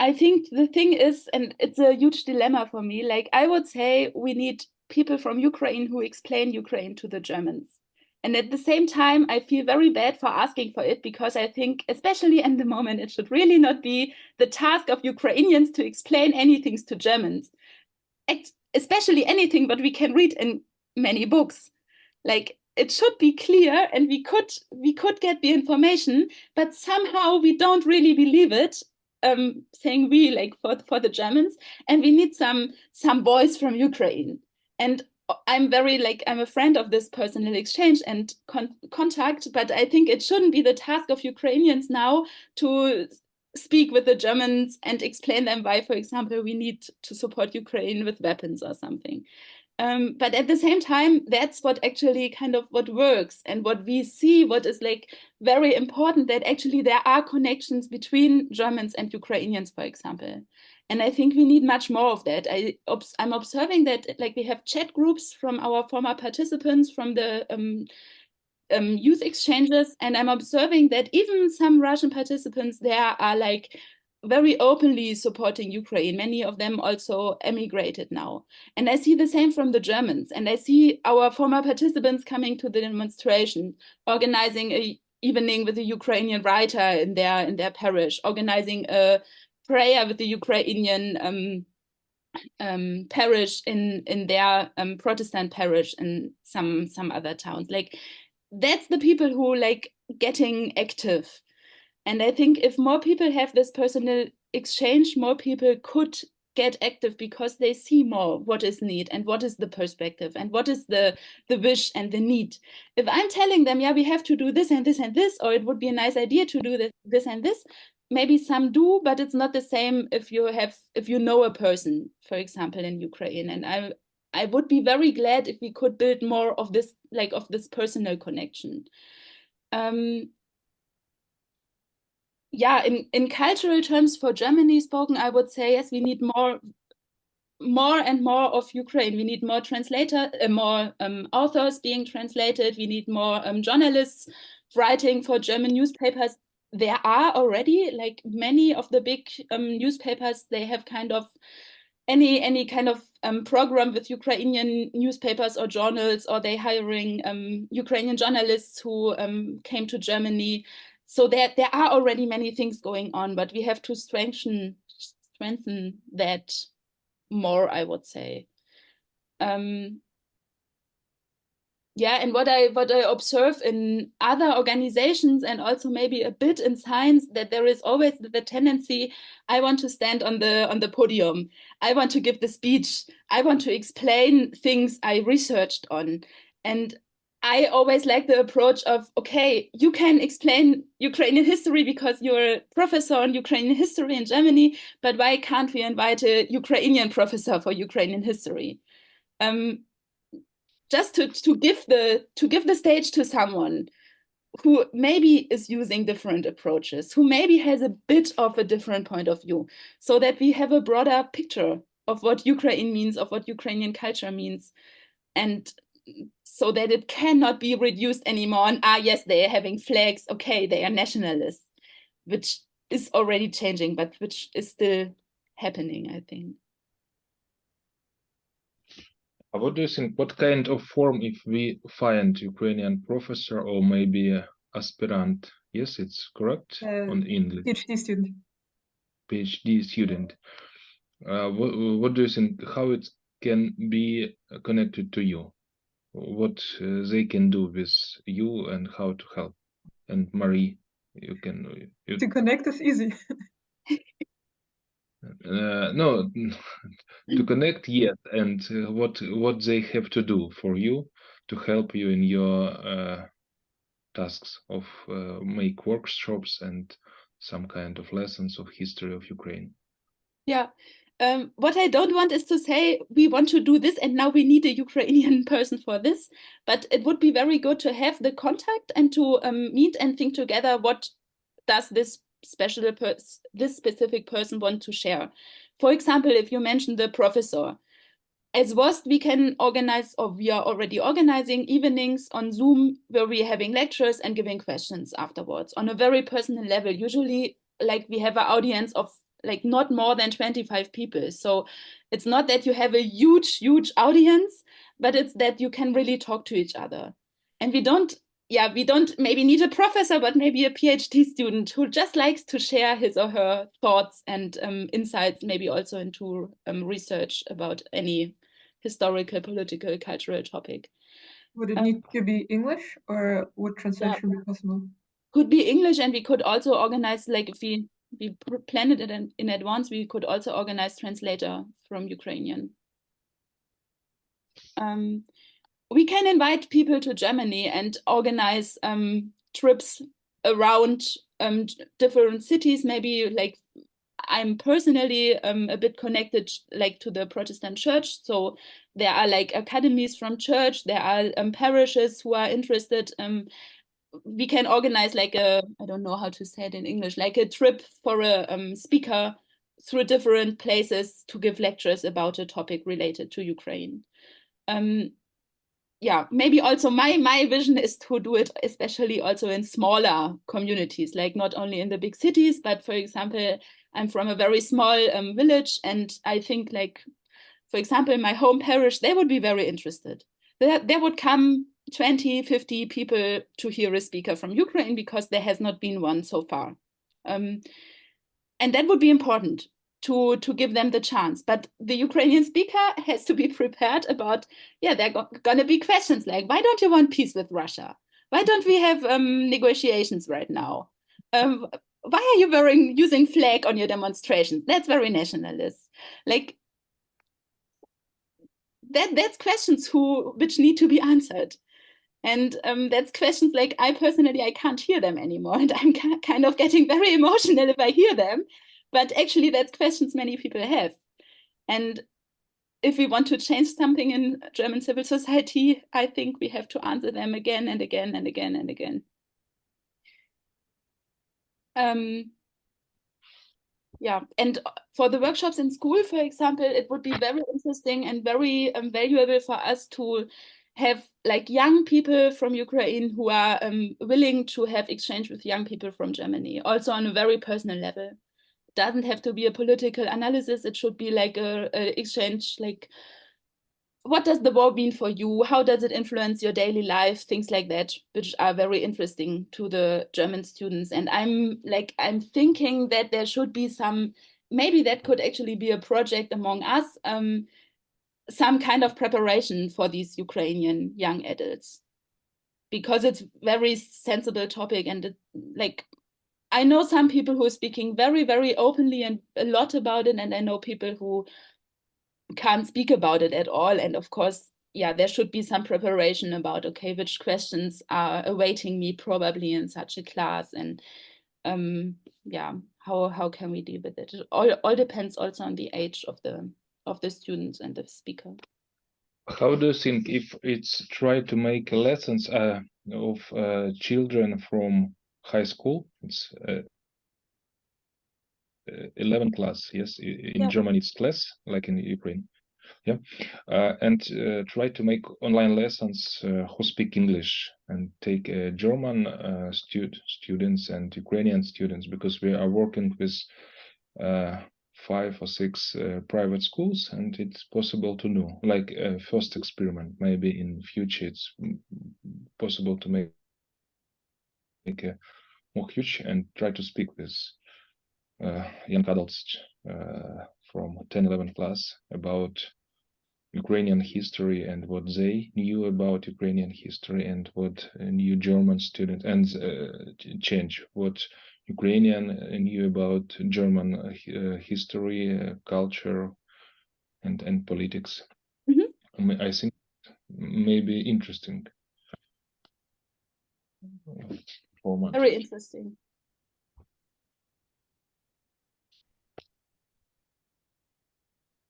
I think the thing is, and it's a huge dilemma for me, like I would say we need people from Ukraine who explain Ukraine to the Germans. And at the same time, I feel very bad for asking for it because I think, especially in the moment, it should really not be the task of Ukrainians to explain anything to Germans, especially anything what we can read in many books. Like it should be clear and we could get the information, but somehow we don't really believe it. Saying we, like for the Germans, and we need some voice from Ukraine. And I'm a friend of this personal exchange and contact, but I think it shouldn't be the task of Ukrainians now to speak with the Germans and explain them why, for example, we need to support Ukraine with weapons or something. But at the same time, that's what actually kind of what works and what we see, what is like very important, that actually there are connections between Germans and Ukrainians, for example. And I think we need much more of that. I'm observing that like we have chat groups from our former participants from the youth exchanges, and I'm observing that even some Russian participants there are like very openly supporting Ukraine. Many of them also emigrated now. And I see the same from the Germans. And I see our former participants coming to the demonstration, organizing an evening with a Ukrainian writer in their parish, organizing a prayer with the Ukrainian parish in their Protestant parish in some other towns. Like, that's the people who like getting active. And I think if more people have this personal exchange, more people could get active because they see more what is need and what is the perspective and what is the wish and the need. If I'm telling them, yeah, we have to do this and this and this, or it would be a nice idea to do this and this, maybe some do, but it's not the same if you know a person, for example, in Ukraine. And I would be very glad if we could build more of this, like of this personal connection. Yeah, in cultural terms for Germany spoken, I would say, yes, we need more and more of Ukraine. We need more more authors being translated. We need more journalists writing for German newspapers. There are already, like, many of the big newspapers, they have kind of any kind of program with Ukrainian newspapers or journals, or they hiring Ukrainian journalists who came to Germany. So there are already many things going on, but we have to strengthen that more, I would say. Yeah, and what I observe in other organizations, and also maybe a bit in science, that there is always the tendency, I want to stand on the podium, I want to give the speech, I want to explain things I researched on. And I always like the approach of, okay, you can explain Ukrainian history because you're a professor on Ukrainian history in Germany, but why can't we invite a Ukrainian professor for Ukrainian history? Just to give the stage to someone who maybe is using different approaches, who maybe has a bit of a different point of view, so that we have a broader picture of what Ukraine means, of what Ukrainian culture means, and so that it cannot be reduced anymore on, yes, they are having flags, okay, they are nationalists, which is already changing, but which is still happening, I think. What do you think? What kind of form, if we find Ukrainian professor or maybe aspirant? Yes, it's correct on English. PhD student. PhD student. What do you think? How it can be connected to you? What they can do with you and how to help? And Marie, you can. To connect is easy. No, to connect, yes, and what they have to do for you to help you in your tasks of make workshops and some kind of lessons of history of Ukraine. Yeah. What I don't want is to say we want to do this and now we need a Ukrainian person for this, but it would be very good to have the contact and to meet and think together, what does this specific person want to share. For example, if you mention the professor, as Wost, we can organize, or we are already organizing evenings on Zoom where we are having lectures and giving questions afterwards on a very personal level. Usually, like, we have an audience of like not more than 25 people. So it's not that you have a huge audience, but it's that you can really talk to each other. And we don't maybe need a professor, but maybe a PhD student who just likes to share his or her thoughts and insights, maybe also into research about any historical, political, cultural topic. Would it need to be English, or would translation be possible? Could be English, and we could also organize, like, if we planned it in advance, we could also organize translator from Ukrainian. We can invite people to Germany and organize trips around different cities. Maybe, like, I'm personally a bit connected, like, to the Protestant church. So there are like academies from church. There are parishes who are interested. We can organize like I don't know how to say it in English, like a trip for a speaker through different places to give lectures about a topic related to Ukraine. Yeah, maybe also my vision is to do it especially also in smaller communities, like not only in the big cities, but for example, I'm from a very small village, and I think, like, for example, my home parish, they would be very interested. There would come 20, 50 people to hear a speaker from Ukraine because there has not been one so far. And and that would be important to give them the chance. But the Ukrainian speaker has to be prepared about, yeah, there are going to be questions like, why don't you want peace with Russia? Why don't we have negotiations right now? Why are you using flag on your demonstrations? That's very nationalist. Like, that's questions which need to be answered. And that's questions like, I can't hear them anymore. And I'm kind of getting very emotional if I hear them. But actually, that's questions many people have. And if we want to change something in German civil society, I think we have to answer them again and again and again and again. Yeah, and for the workshops in school, for example, it would be very interesting and very valuable for us to have like young people from Ukraine who are willing to have exchange with young people from Germany, also on a very personal level. It doesn't have to be a political analysis. It should be like a exchange, like, what does the war mean for you? How does it influence your daily life? Things like that, which are very interesting to the German students. And I'm thinking that there should be maybe that could actually be a project among us, some kind of preparation for these Ukrainian young adults, because it's very sensible topic. And I know some people who are speaking very, very openly and a lot about it. And I know people who can't speak about it at all. And of course, yeah, there should be some preparation about, okay, which questions are awaiting me probably in such a class, and yeah, how can we deal with it? It all depends also on the age of the students and the speaker. How do you think if it's try to make lessons of children from high school? It's 11th class, yes. In Germany it's class, like in Ukraine. Yeah, and try to make online lessons who speak English, and take German students and Ukrainian students, because we are working with 5 or 6 private schools, and it's possible to know, like a first experiment. Maybe in future it's possible to make a more huge, and try to speak with young adults from 10, 11 class about Ukrainian history, and what they knew about Ukrainian history, and what new German students, and change what Ukrainian knew about German history, culture, and politics. Mm-hmm. I think maybe interesting format. Very interesting.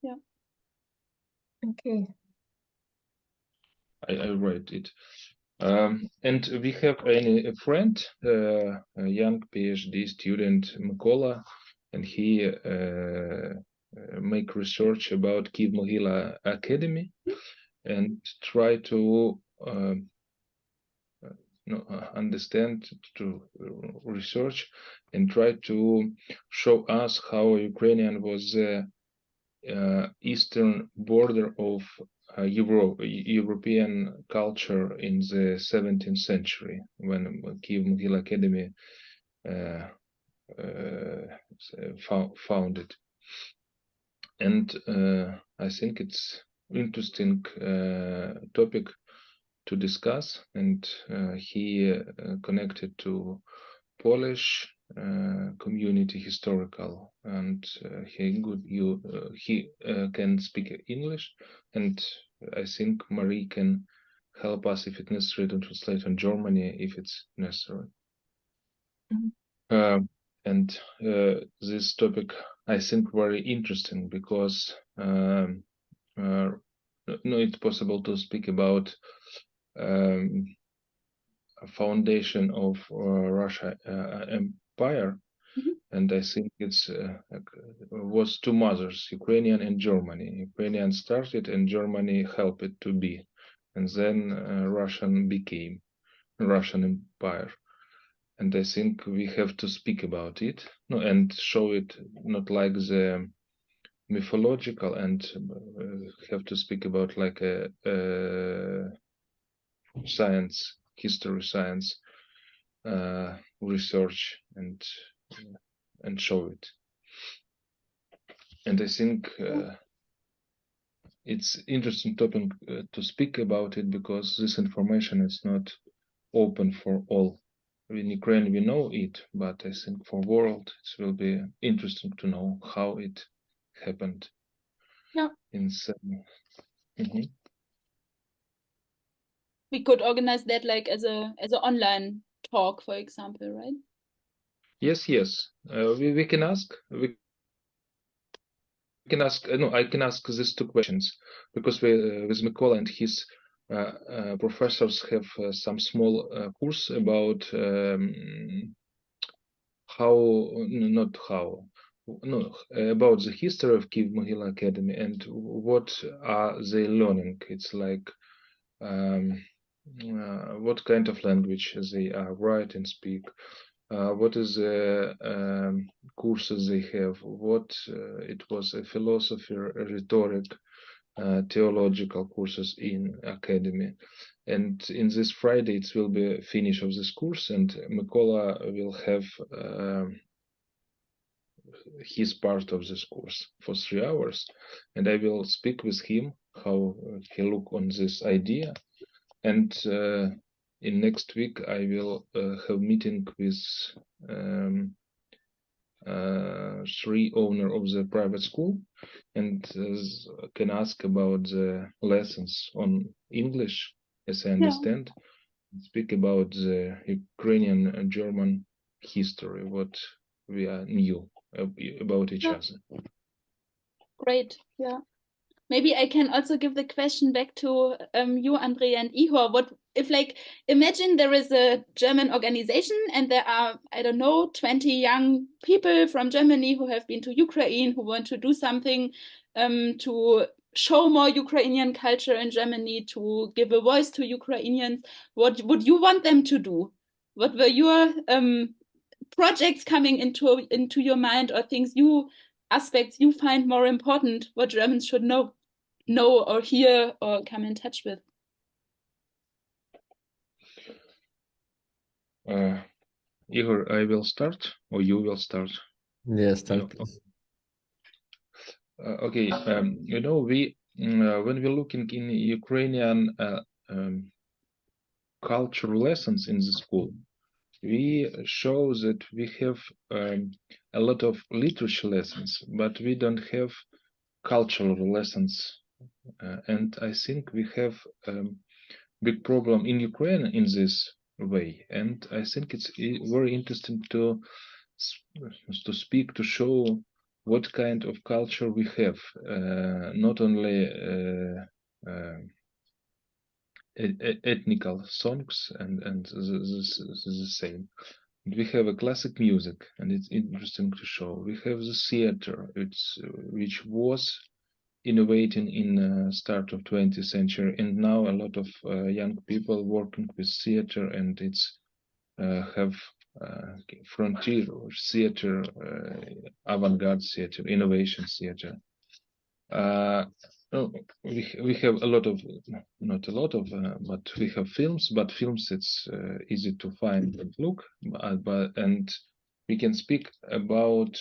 Yeah. Okay. I write it. And we have a friend, a young PhD student, Mykola, and he make research about Kyiv-Mohyla Academy, and try to understand, to research, and try to show us how Ukrainian was the eastern border of European culture in the 17th century, when Kyiv-Mohyla Academy founded. And I think it's interesting topic to discuss, and he connected to Polish community historical, and he can speak English, and I think Marie can help us if it's necessary to translate in Germany if it's necessary. Mm-hmm. And this topic I think very interesting, because it's possible to speak about foundation of Russia empire, and I think it's was two mothers, Ukrainian and Germany. Ukrainian started and Germany helped it to be, and then Russian became Russian empire. And I think we have to speak about it, and show it not like the mythological, and have to speak about like a science, history, science research, and show it. And I think it's interesting topic to speak about it, because this information is not open for all. In Ukraine we know it, but I think for world it will be interesting to know how it happened. Yeah. In some. Mhm. We could organize that like as a online talk, for example, right? Yes, yes. We can ask. We can ask. No, I can ask these two questions, because we with Mikola and his professors have some small course about how, not how, no, about the history of Kiev Mohila Academy and what are they learning. It's like what kind of language they are write and speak. What is the courses they have? What it was a philosophy, a rhetoric, theological courses in academy. And in this Friday it will be a finish of this course, and Mikola will have his part of this course for 3 hours, and I will speak with him how he look on this idea. And in next week I will have meeting with 3 owner of the private school, and can ask about the lessons on English, as I understand. Speak about the Ukrainian and German history, what we are new about each other. Great. Yeah. Maybe I can also give the question back to you, Andrea and Ihor. What if, like, imagine there is a German organization and there are, I don't know, 20 young people from Germany who have been to Ukraine, who want to do something to show more Ukrainian culture in Germany, to give a voice to Ukrainians. What would you want them to do? What were your projects coming into your mind, or things aspects you find more important, what Germans should know or hear or come in touch with? Igor, I will start, or you will start? Yeah, start. Okay, you know, we when we're looking in Ukrainian cultural lessons in the school, we show that we have a lot of literature lessons, but we don't have cultural lessons. And I think we have big problem in Ukraine in this way. And I think it's very interesting to speak, to show what kind of culture we have, not only ethnical songs and the same. We have a classic music, and it's interesting to show. We have the theater, which was innovating in start of 20th century, and now a lot of young people working with theater, and it's have frontier theater, avant-garde theater, innovation theater. We have a lot of, not a lot of, but we have films. But films, it's easy to find and look, and we can speak about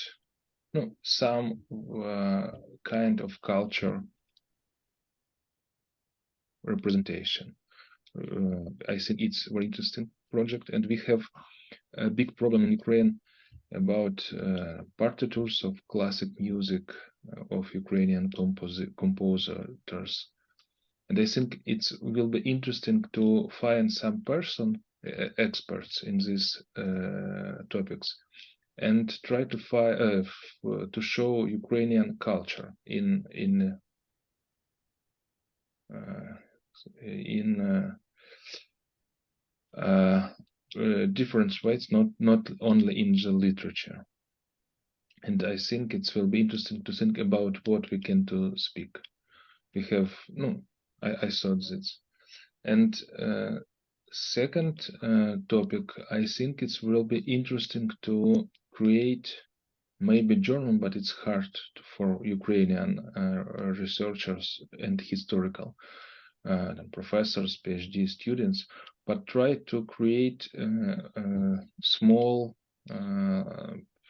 some kind of culture representation. I think it's a very interesting project, and we have a big problem in Ukraine about partitures of classic music of Ukrainian composers. And I think it will be interesting to find some experts in these topics, and try to to show Ukrainian culture in different ways, not only in the literature. And I think it will be interesting to think about what we can to speak. We have I thought this. And second topic, I think it will be interesting to create maybe German, but it's hard for Ukrainian researchers and historical professors, PhD students, but try to create small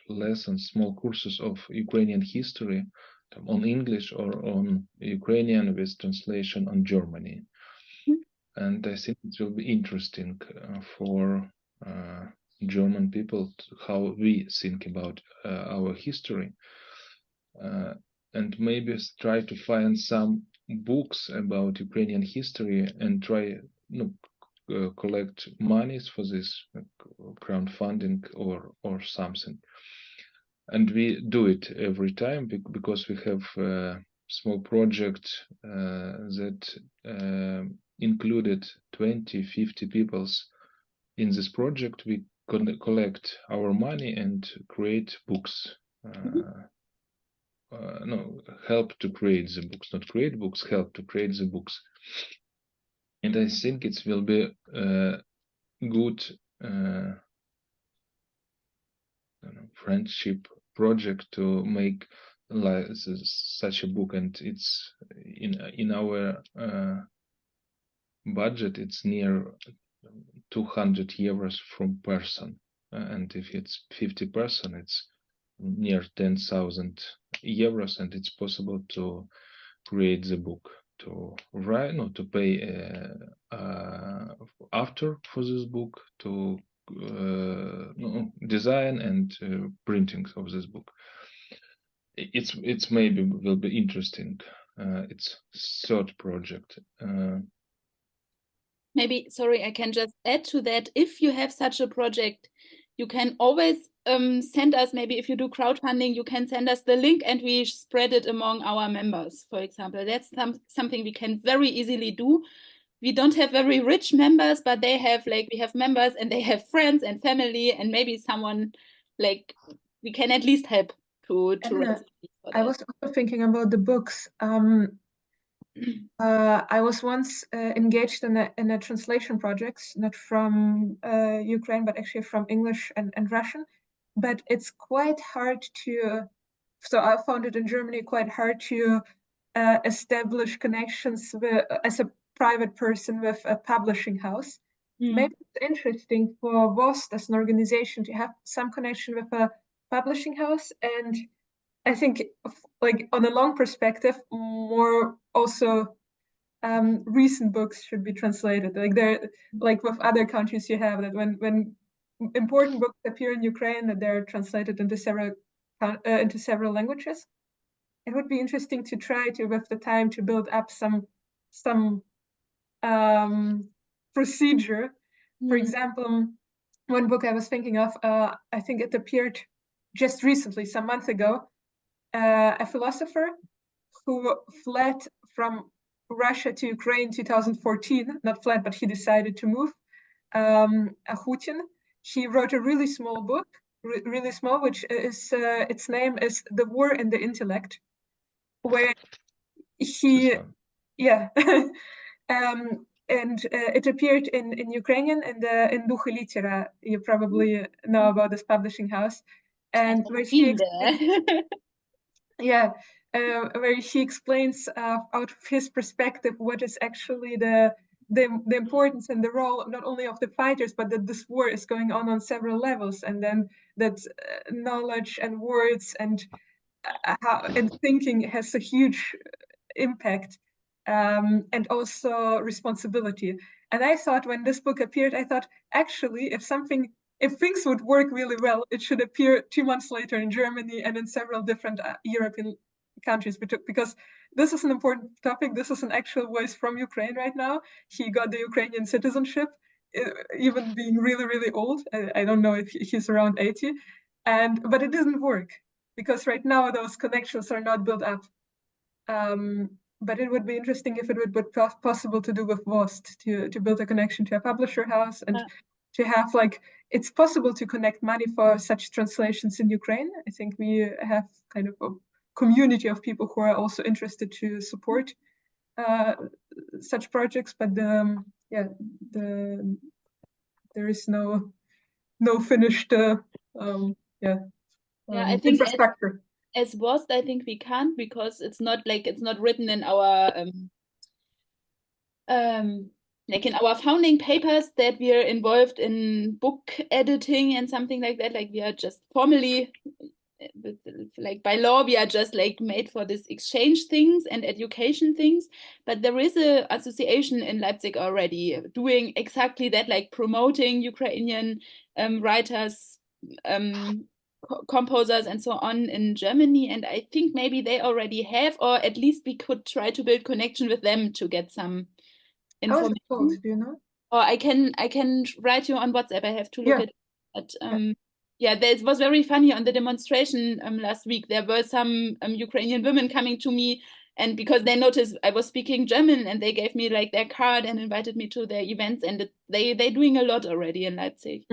lessons, small courses of Ukrainian history on English or on Ukrainian with translation on Germany. And I think it will be interesting for German people how we think about our history, and maybe try to find some books about Ukrainian history and try collect monies for this, crowdfunding or something. And we do it every time because we have a small project that included 20-50 people in this project. We collect our money and create books. Help to create the books, not create books, help to create the books. And I think it will be a good friendship project to make such a book, and it's in our budget. It's near 200 euros from person, and if it's 50 person, it's near 10,000 euros, and it's possible to create the book, to write, to pay after for this book, to design and printing of this book. It's maybe will be interesting. It's third project. Maybe, sorry, I can just add to that. If you have such a project, you can always send us, maybe if you do crowdfunding, you can send us the link and we spread it among our members, for example. That's something we can very easily do. We don't have very rich members, but they have, we have members and they have friends and family, and maybe someone, we can at least help to I was also thinking about the books. I was once engaged in a translation project, not from Ukraine, but actually from English and Russian. But it's quite hard to, so I found it in Germany quite hard to establish connections as a private person with a publishing house. Maybe it's interesting for Wost as an organization to have some connection with a publishing house, and I think on a long perspective, more also recent books should be translated. Like with other countries, you have that when important books appear in Ukraine, that they're translated into several languages. It would be interesting to try to, with the time, to build up some procedure. For example, one book I was thinking of, I think it appeared just recently, some months ago, a philosopher who fled from Russia to Ukraine in 2014, not fled, but he decided to move, Ahutin. He wrote a really small book, really small, which is, its name is The War in the Intellect, where he, and it appeared in Ukrainian and in Ducha Litera. You probably know about this publishing house. And where he where he explains out of his perspective what is actually the importance and the role not only of the fighters, but that this war is going on several levels, and then that knowledge and words and thinking has a huge impact, and also responsibility. And I thought, when this book appeared, I thought, actually, if things would work really well, it should appear 2 months later in Germany and in several different European countries, because this is an important topic. This is an actual voice from Ukraine right now. He got the Ukrainian citizenship, even being really, really old. I don't know if he's around 80, but it didn't work because right now those connections are not built up. But it would be interesting if it would be possible to do with Wost, to build a connection to a publisher house, and to have it's possible to connect money for such translations in Ukraine. I think we have kind of a community of people who are also interested to support such projects, but there is no finished I think infrastructure. As Wost, I think we can't, because it's not written in our in our founding papers that we are involved in book editing and something like that. We are just formally like by law we are just like made for this exchange things and education things, but there is a association in Leipzig already doing exactly that, like promoting Ukrainian writers, composers and so on in Germany, and I think maybe they already have, or at least we could try to build connection with them to get some How is information. it called? Do you know? Or I can write you on WhatsApp. I have to look Yeah. at it. But yeah, it was very funny on the demonstration last week. There were some Ukrainian women coming to me, and because they noticed I was speaking German, and they gave me like their card and invited me to their events, and they're doing a lot already in Leipzig.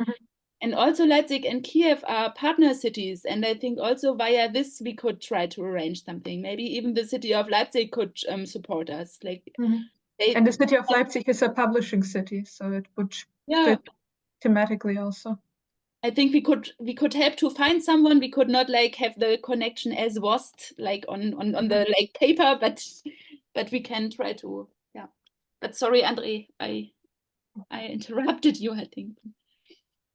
And also Leipzig and Kiev are partner cities, and I think also via this we could try to arrange something. Maybe even the city of Leipzig could support us. Like and the city of Leipzig is a publishing city, so it would fit thematically also. I think we could help to find someone. We could not like have the connection as Wost like on the like paper, but we can try to, yeah. But sorry, Andre, I interrupted you, I think.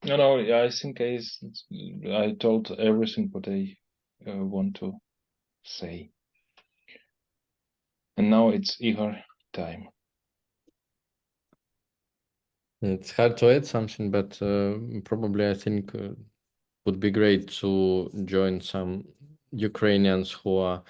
No, yeah, I think I told everything what I want to say. And now it's Igor time. It's hard to add something, but probably I think would be great to join some Ukrainians who are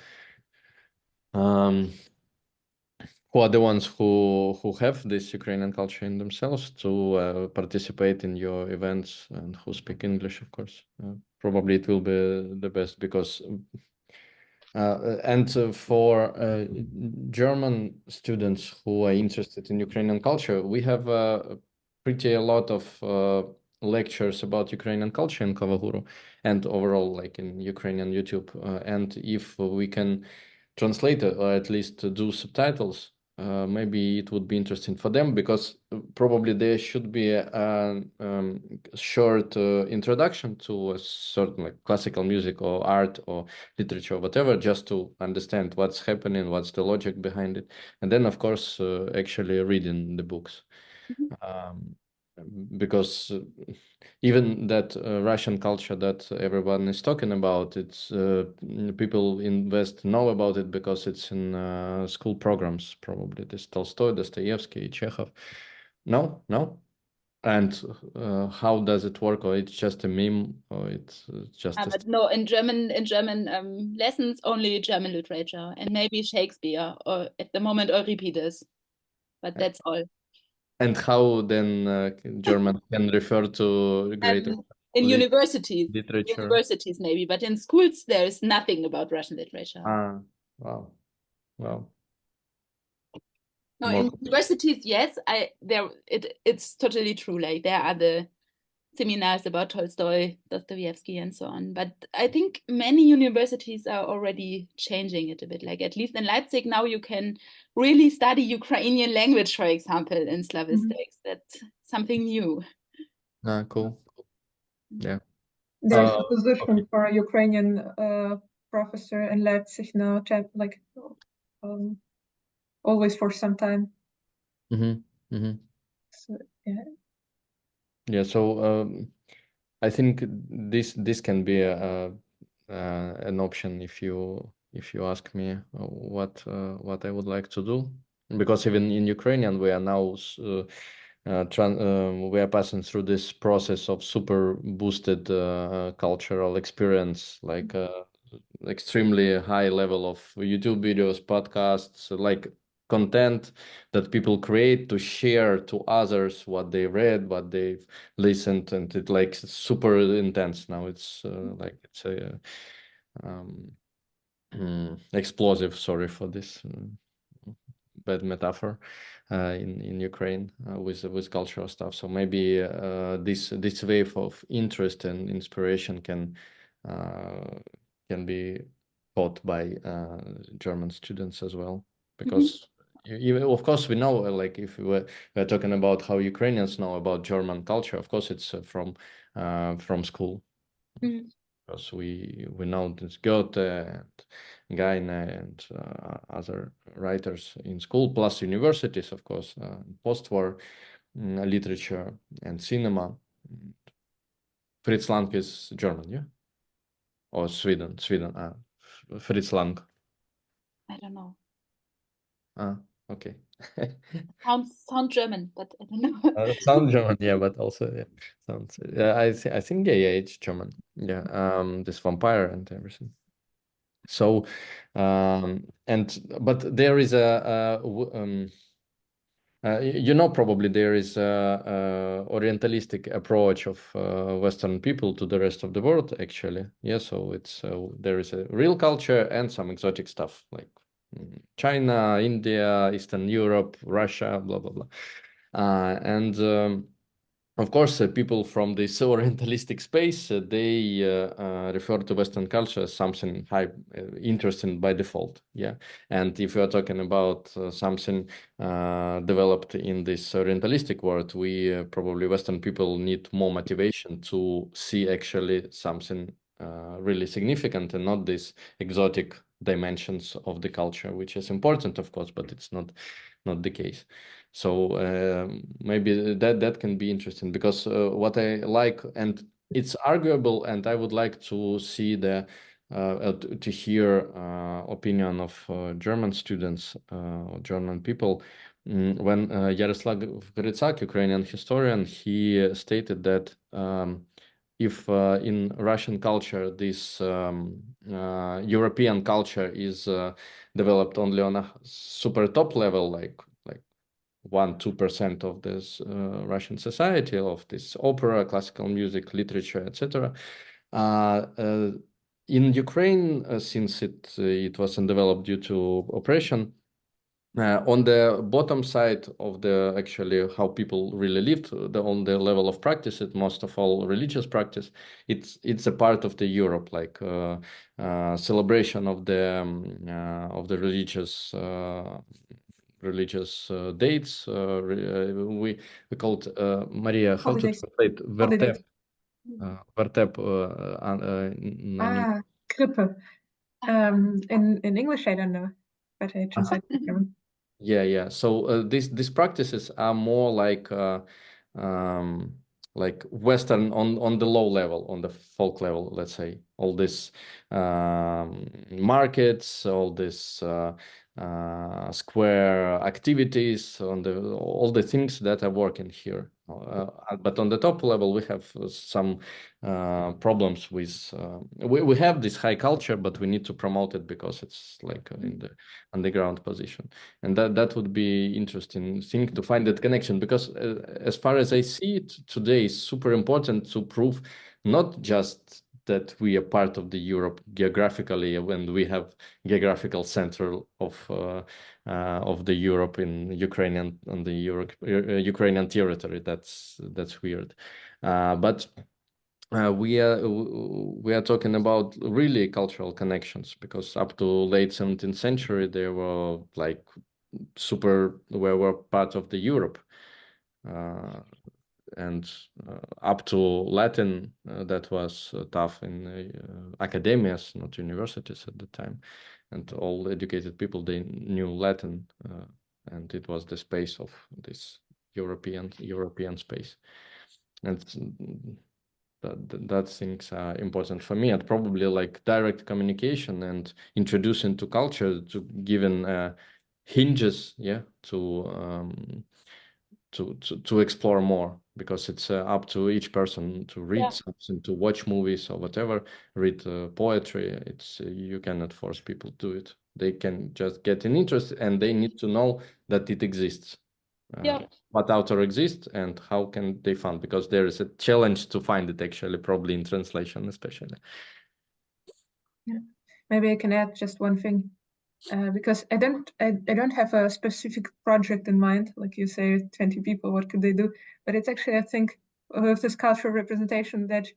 the ones who have this Ukrainian culture in themselves to participate in your events and who speak English, of course. Probably it will be the best because for German students who are interested in Ukrainian culture, we have a lot of lectures about Ukrainian culture in Kavaguru and overall like in Ukrainian YouTube. And if we can translate it or at least do subtitles, maybe it would be interesting for them, because probably there should be a short introduction to a certain like classical music or art or literature or whatever, just to understand what's happening, what's the logic behind it, and then of course actually reading the books. Because even that Russian culture that everyone is talking about, it's people in West know about it because it's in school programs, probably. This Tolstoy, Dostoevsky, Chekhov. No? And how does it work? Or it's just a meme, or it's just but no, in German lessons only German literature and maybe Shakespeare, or at the moment Euripides, but that's all. And how then German can refer to great in universities maybe, but in schools there is nothing about Russian literature. Wow. No, in universities, yes, it's totally true. Like there are the seminars about Tolstoy, Dostoevsky, and so on. But I think many universities are already changing it a bit. Like at least in Leipzig now, you can really study Ukrainian language, for example, in Slavistics. That's something new. Cool. Yeah. There's a position for a Ukrainian professor in Leipzig now, like always for some time. So, yeah. Yeah, so I think this can be an option if you ask me what I would like to do, because even in Ukrainian we are now we are passing through this process of super boosted cultural experience, like extremely high level of YouTube videos, podcasts, like content that people create to share to others what they read, what they've listened, and it like super intense now. It's like it's a explosive. Sorry for this bad metaphor in Ukraine with cultural stuff. So maybe this wave of interest and inspiration can be taught by German students as well, because even, of course, we know, like if we're talking about how Ukrainians know about German culture, of course it's from school, because we know this Goethe and Heine and other writers in school, plus universities, of course, post-war literature and cinema. Fritz Lang is German, yeah? or Sweden? Fritz Lang. I don't know. Okay. Sound German, but I don't know. Sound German, yeah, but also sounds. I think it's German. Yeah, this vampire and everything. So, but there is probably there is a orientalistic approach of Western people to the rest of the world, actually. Yeah, so it's there is a real culture and some exotic stuff like China, India, Eastern Europe, Russia, blah blah blah, and of course, people from this orientalistic space, they refer to Western culture as something interesting by default. Yeah, and if you are talking about something developed in this orientalistic world, we probably Western people need more motivation to see actually something really significant and not these exotic dimensions of the culture, which is important, of course, but it's not the case. So maybe that can be interesting, because what I like, and it's arguable, and I would like to see to hear opinion of German students, German people. When Yaroslav Grycak, Ukrainian historian, he stated that if in Russian culture this European culture is developed only on a super top level, like 1-2% of this Russian society, of this opera, classical music, literature, etc. In Ukraine, since it wasn't developed due to oppression, on the bottom side of the actually how people really lived, on the level of practice, most of all religious practice, it's a part of the Europe, like celebration of the religious dates. We called Maria, how Holidays. to translate vertep. Vertep. Krippe. In English, I don't know, but I translate it German. Yeah. So these practices are more like Western on the low level, on the folk level, let's say. All this markets, all this square activities, all the things that are working here. But on the top level, we have some problems with. We have this high culture, but we need to promote it because it's like in the underground position, and that would be interesting thing to find that connection, because as far as I see it today, it's super important to prove not just that we are part of the Europe geographically, when we have geographical center of the Europe in Ukrainian on the Ukrainian territory. That's weird, but we are talking about really cultural connections, because up to late 17th century there were like we were part of the Europe. And up to Latin, that was tough in academias, not universities at the time, and all educated people, they knew Latin, and it was the space of this European space, and that things are important for me, and probably like direct communication and introducing to culture, to given hinges, to explore more, because it's up to each person to read something, to watch movies or whatever, read poetry. It's you cannot force people to do it. They can just get an interest, and they need to know that it exists. What author exists and how can they find, because there is a challenge to find it, actually, probably in translation especially. Yeah, maybe I can add just one thing. Because I don't have a specific project in mind, like you say, 20 people, what could they do? But it's actually, I think, with this cultural representation that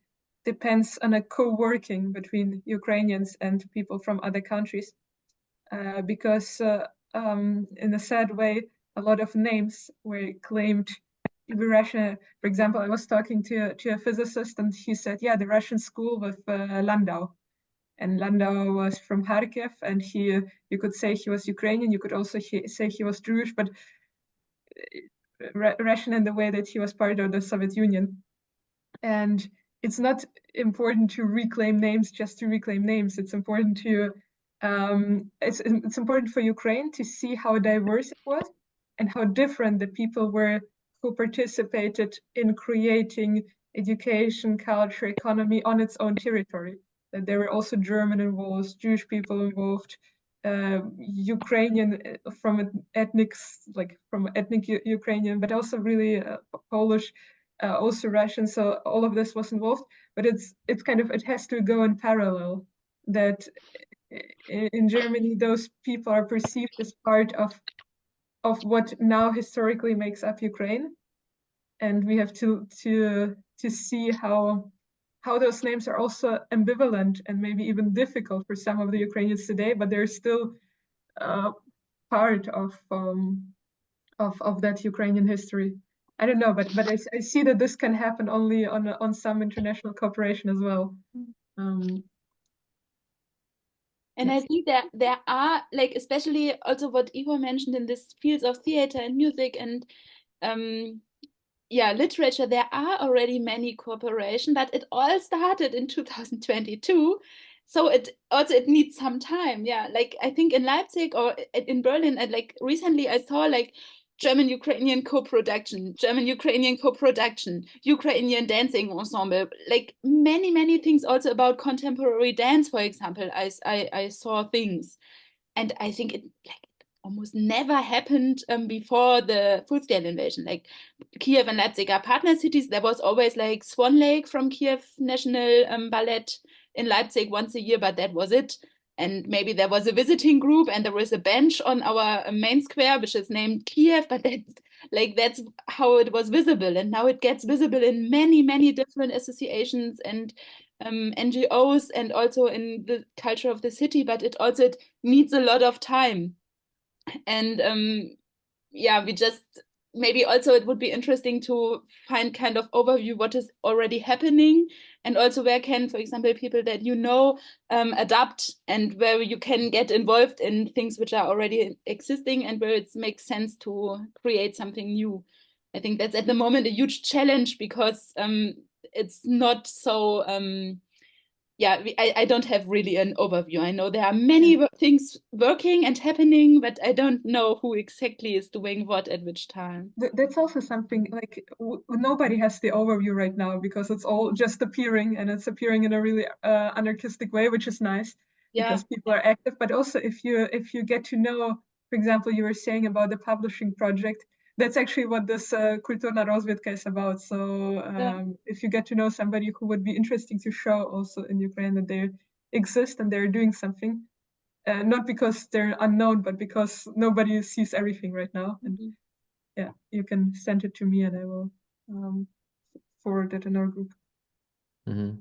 depends on a co-working between Ukrainians and people from other countries. Because in a sad way, a lot of names were claimed to be Russian. For example, I was talking to a physicist, and he said, yeah, the Russian school with Landau. And Landau was from Kharkiv, and you could say he was Ukrainian. You could also say he was Jewish, but Russian in the way that he was part of the Soviet Union. And it's not important to reclaim names just to reclaim names. It's important to it's important for Ukraine to see how diverse it was and how different the people were who participated in creating education, culture, economy on its own territory. That there were also German involved, Jewish people involved, Ukrainian from ethnic Ukrainian, but also really Polish, also Russian. So all of this was involved, but it's kind of, it has to go in parallel. That in Germany, those people are perceived as part of what now historically makes up Ukraine, and we have to see how those names are also ambivalent and maybe even difficult for some of the Ukrainians today, but they're still part of that Ukrainian history. I don't know, but I see that this can happen only on some international cooperation as well. And I think that there are, like, especially also what Igor mentioned in this fields of theater and music and literature, there are already many cooperation, but it all started in 2022. So it needs some time. Yeah, like I think in Leipzig or in Berlin, and like recently I saw like German-Ukrainian co-production, German-Ukrainian co-production, Ukrainian dancing ensemble, like many things also about contemporary dance, for example. I saw things, and I think it almost never happened before the full-scale invasion. Like Kiev and Leipzig are partner cities. There was always like Swan Lake from Kiev National Ballet in Leipzig once a year, but that was it. And maybe there was a visiting group and there was a bench on our main square, which is named Kiev, but that's how it was visible. And now it gets visible in many different associations and NGOs, and also in the culture of the city, but it needs a lot of time. And we just, maybe also it would be interesting to find kind of overview what is already happening, and also where can, for example, people that adapt, and where you can get involved in things which are already existing and where it makes sense to create something new. I think that's at the moment a huge challenge, because it's not so I don't have really an overview. I know there are many things working and happening, but I don't know who exactly is doing what at which time. That's also something, like nobody has the overview right now, because it's all just appearing, and it's appearing in a really anarchistic way, which is nice because people are active. But also if you get to know, for example, you were saying about the publishing project, that's actually what this Kulturna Rozvedka is about. So if you get to know somebody who would be interesting to show also in Ukraine that they exist and they're doing something, not because they're unknown, but because nobody sees everything right now. And you can send it to me and I will forward it in our group. Mm-hmm.